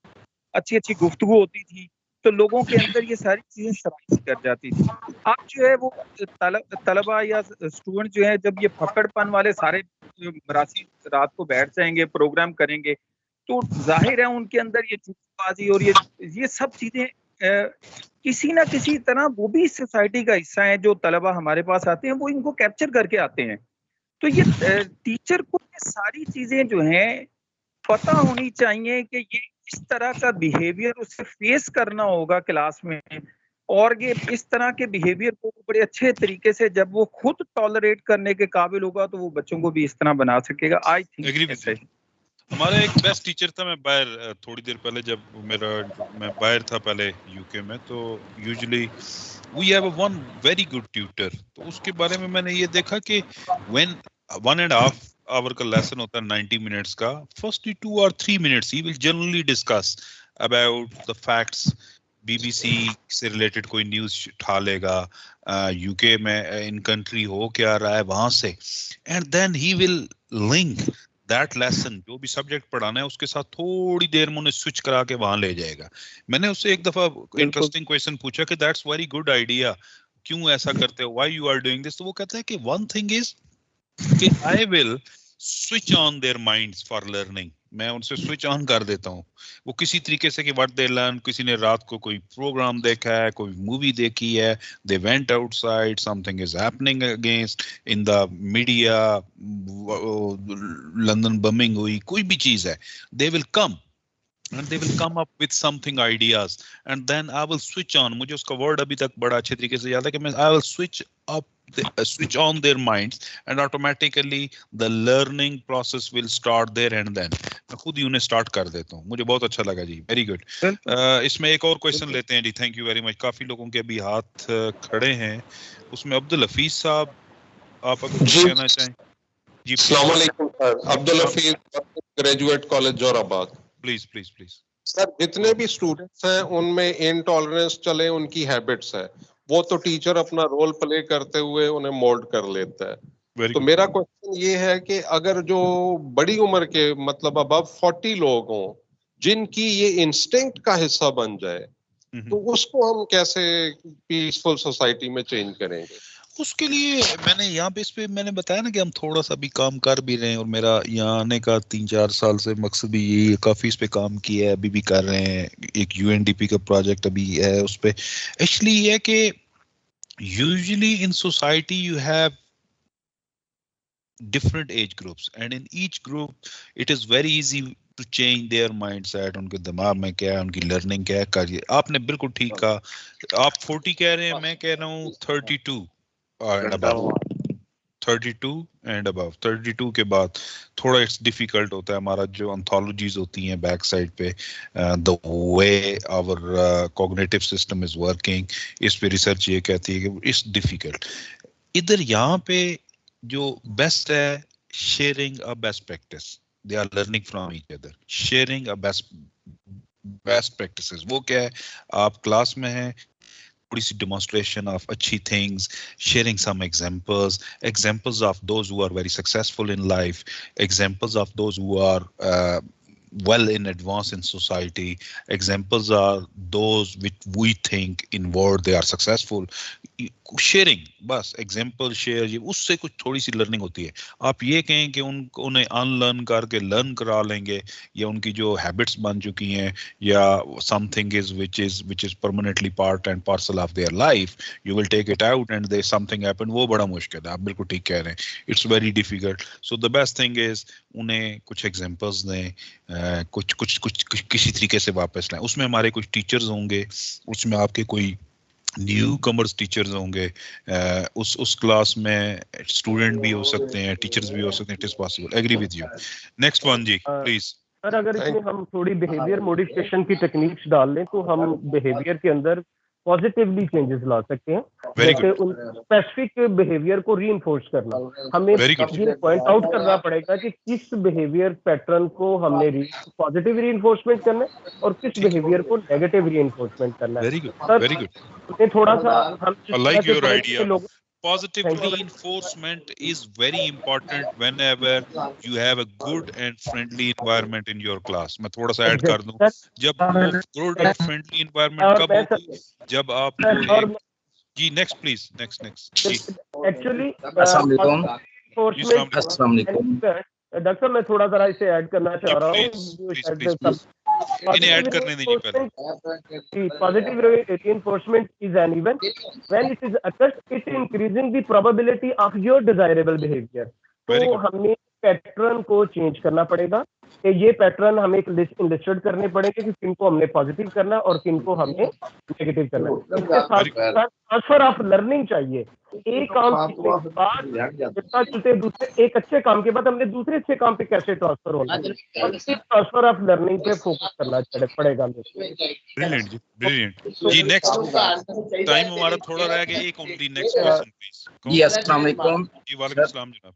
अच्छी गुफ्तगू होती थी, तो लोगों के अंदर ये सारी चीजें शरारत कर जाती थी। अब जो है वो तलबा या स्टूडेंट जो है, जब ये फकड़पन वाले सारे मरासी रात को बैठ जाएंगे, प्रोग्राम करेंगे, तो जाहिर है उनके अंदर ये जुटबाजी और ये सब चीजें किसी ना किसी तरह वो भी सोसाइटी का हिस्सा है। जो तलबा हमारे पास आते हैं वो इनको कैप्चर करके आते हैं। तो ये टीचर को ये सारी चीजें जो हैं पता होनी चाहिए कि ये इस तरह का बिहेवियर उसे फेस करना होगा क्लास में, और ये इस तरह के बिहेवियर को बड़े अच्छे तरीके से जब वो खुद टॉलरेट करने के काबिल होगा तो वो बच्चों को भी इस तरह बना सकेगा। आई थिंक हमारा एक बेस्ट टीचर था, मैं बाहर थोड़ी देर पहले जब मैं बाहर था पहले यूके में, तो usually we have one very good tutor, तो उसके बारे में मैंने ये देखा कि व्हेन 1.5 आवर का लेसन होता है 90 मिनट्स का, first 2 or 3 minutes he will generally discuss about the facts, BBC से रिलेटेड कोई न्यूज उठा लेगा, यूके में इन कंट्री हो क्या रहा है वहां से, and then he will link that lesson, जो भी सब्जेक्ट पढ़ाना है उसके साथ थोड़ी देर में उन्हें स्विच करा के वहां ले जाएगा। मैंने उससे एक दफा इंटरेस्टिंग क्वेश्चन पूछा कि दैट्स वेरी गुड आइडिया, क्यों ऐसा करते हो, why you are doing this? तो वो कहता है कि वन थिंग इज कि I will switch on their minds for learning, मैं उनसे स्विच ऑन कर देता हूँ, वो किसी तरीके से कि व्हाट दे लर्न, किसी ने रात को कोई प्रोग्राम देखा है, कोई मूवी देखी है, they went outside, something is happening against in the media, London bombing हुई, कोई भी चीज है, they will come and they will come up with something ideas and then I will switch on, मुझे उसका वर्ड अभी तक बड़ा अच्छे तरीके से याद है कि मैं I will switch on their minds and automatically the learning process will start there and then मैं खुद ही उन्हें स्टार्ट कर देता हूँ। मुझे बहुत अच्छा लगा जी, वेरी गुड। इसमें एक और क्वेश्चन लेते हैं जी, थैंक यू वेरी मच। काफी लोगों के अभी हाथ खड़े हैं, उसमें अब्दुल हफीज साहब आप अगर कुछ कहना चाहें जी। अस्सलाम वालेकुम sir, Abdul Hafeez, graduate college Jauharabad. Please please please sir, जितने भी स्टूडेंट्स हैं उनमें इनटॉलरेंस चले, उनकी हैबिट्स है, वो तो टीचर अपना रोल प्ले करते हुए उन्हें मोल्ड कर लेता है। तो मेरा क्वेश्चन ये है कि अगर जो बड़ी उम्र के मतलब अबव 40 लोग हों जिनकी ये इंस्टिंक्ट का हिस्सा बन जाए, तो उसको हम कैसे पीसफुल सोसाइटी में चेंज करेंगे? उसके लिए मैंने यहाँ पे इस पे मैंने बताया ना कि हम थोड़ा सा भी काम कर भी रहे हैं, और मेरा यहाँ आने का 3-4 साल से मकसद भी यही है, काफी इस पे काम किया है, अभी भी कर रहे हैं। एक यूएनडीपी का प्रोजेक्ट अभी है उस पे। एक्चुअली ये है कि usually in society you have different age groups and in each group it is very easy to change their mindset, उनके दिमाग में क्या है, उनकी लर्निंग क्या है, करिए। आपने बिल्कुल ठीक कहा, आप 40 कह रहे हैं, मैं कह रहा हूँ 32 and above, 32 and above। 32 के बाद थोड़ा इट्स डिफिकल्ट होता है, हमारा जो एंथोलॉजीज होती हैं बैक साइड पे, the way our cognitive system is working, इस पे रिसर्च ये कहती है कि इट्स डिफिकल्ट। इधर यहाँ पे जो बेस्ट है, sharing a best practice, they are learning from each other, sharing a best practices. वो क्या है, आप क्लास में हैं, थोड़ी सी डेमोन्स्ट्रेशन ऑफ अच्छी things, sharing some examples of those who are very successful in life, examples of those who are well in advance in society, examples are those which we think in world they are successful, sharing, बस example share, ये उससे कुछ थोड़ी सी learning होती है। आप ये कहें कि उन्हें अनलर्न करके लर्न करा लेंगे, या उनकी जो हैबिट्स बन चुकी हैं, या something is which is permanently part and parcel of their life, you will take it out and there something happen, वो बड़ा मुश्किल है। आप बिल्कुल ठीक कह रहे हैं, it's very difficult. So the best thing is उन्हें कुछ एग्जांपल्स दें, कुछ किसी तरीके से वापस लाएं। उसमें हमारे कुछ टीचर्स होंगे, उसमें आपके कोई न्यू कमर्स टीचर्स होंगे, उस क्लास में स्टूडेंट भी हो सकते हैं, टीचर्स भी हो सकते हैं, it is possible. Agree with you. Next one जी प्लीज। सर, अगर इसमें हम थोड़ी बिहेवियर मॉडिफिकेशन की टेक्निक्स डाल लें तो हम बिहेवियर के अंदर पॉजिटिवली चेंजेस ला सकते हैं। जैसे उन स्पेसिफिक बिहेवियर को रीइंफोर्स करना, हमें ये पॉइंट आउट करना पड़ेगा कि किस बिहेवियर पैटर्न को हमने पॉजिटिव रीइंफोर्समेंट करना है और किस बिहेवियर को नेगेटिव रीइंफोर्समेंट करना है। वेरी गुड, थोड़ा सा हम like your idea. Positive reinforcement is very important whenever you have a good and friendly environment in your class. मैं थोड़ा सा ऐड कर दूं, जब good and friendly environment कब होगी, जब आप जी next please next actually doctor मैं थोड़ा सा इसे ऐड करना चाह रहा हूँ। इन्हें ऐड करने दीजिए पहले। Positive reinforcement is an event when it is occurs, it increasing the probability of your desirable behavior. तो हमें पैटर्न को चेंज करना पड़ेगा कि ये पैटर्न हमें एक लिस्ट इनलिस्टेड करने पड़ेंगे कि किनको हमने पॉजिटिव करना और किनको हमने नेगेटिव करना है। इसके साथ साथ ट्रांसफर ऑफ लर्निंग चाहिए। एक काम सीखने के बाद जितना चलते दूसरे एक अच्छे काम के बाद हमने दूसरे अच्छे काम पे कैसे ट्रांसफर होना है, और इस ट्रांसफर ऑफ लर्निंग पे फोकस करना पड़ेगा। ब्रिलियंट जी, ब्रिलियंट जी। नेक्स्ट टाइम हमारा थोड़ा रह गया, एक ओनली नेक्स्ट क्वेश्चन प्लीज। जी अस्सलाम वालेकुम। जी वालेकुम सलाम जनाब।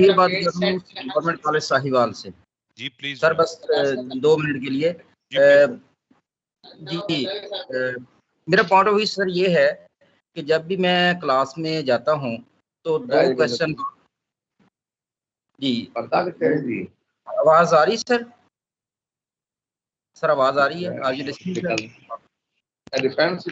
ये बात करूं गवर्नमेंट कॉलेज साहिवाल से। जी प्लीज सर, बस 2 मिनट के लिए। जी मेरा पॉइंट ऑफ व्यू सर ये है कि जब भी मैं क्लास में जाता हूं तो 2 क्वेश्चन। जी आवाज आ रही सर? सर आवाज आ रही है? आज डिफेंस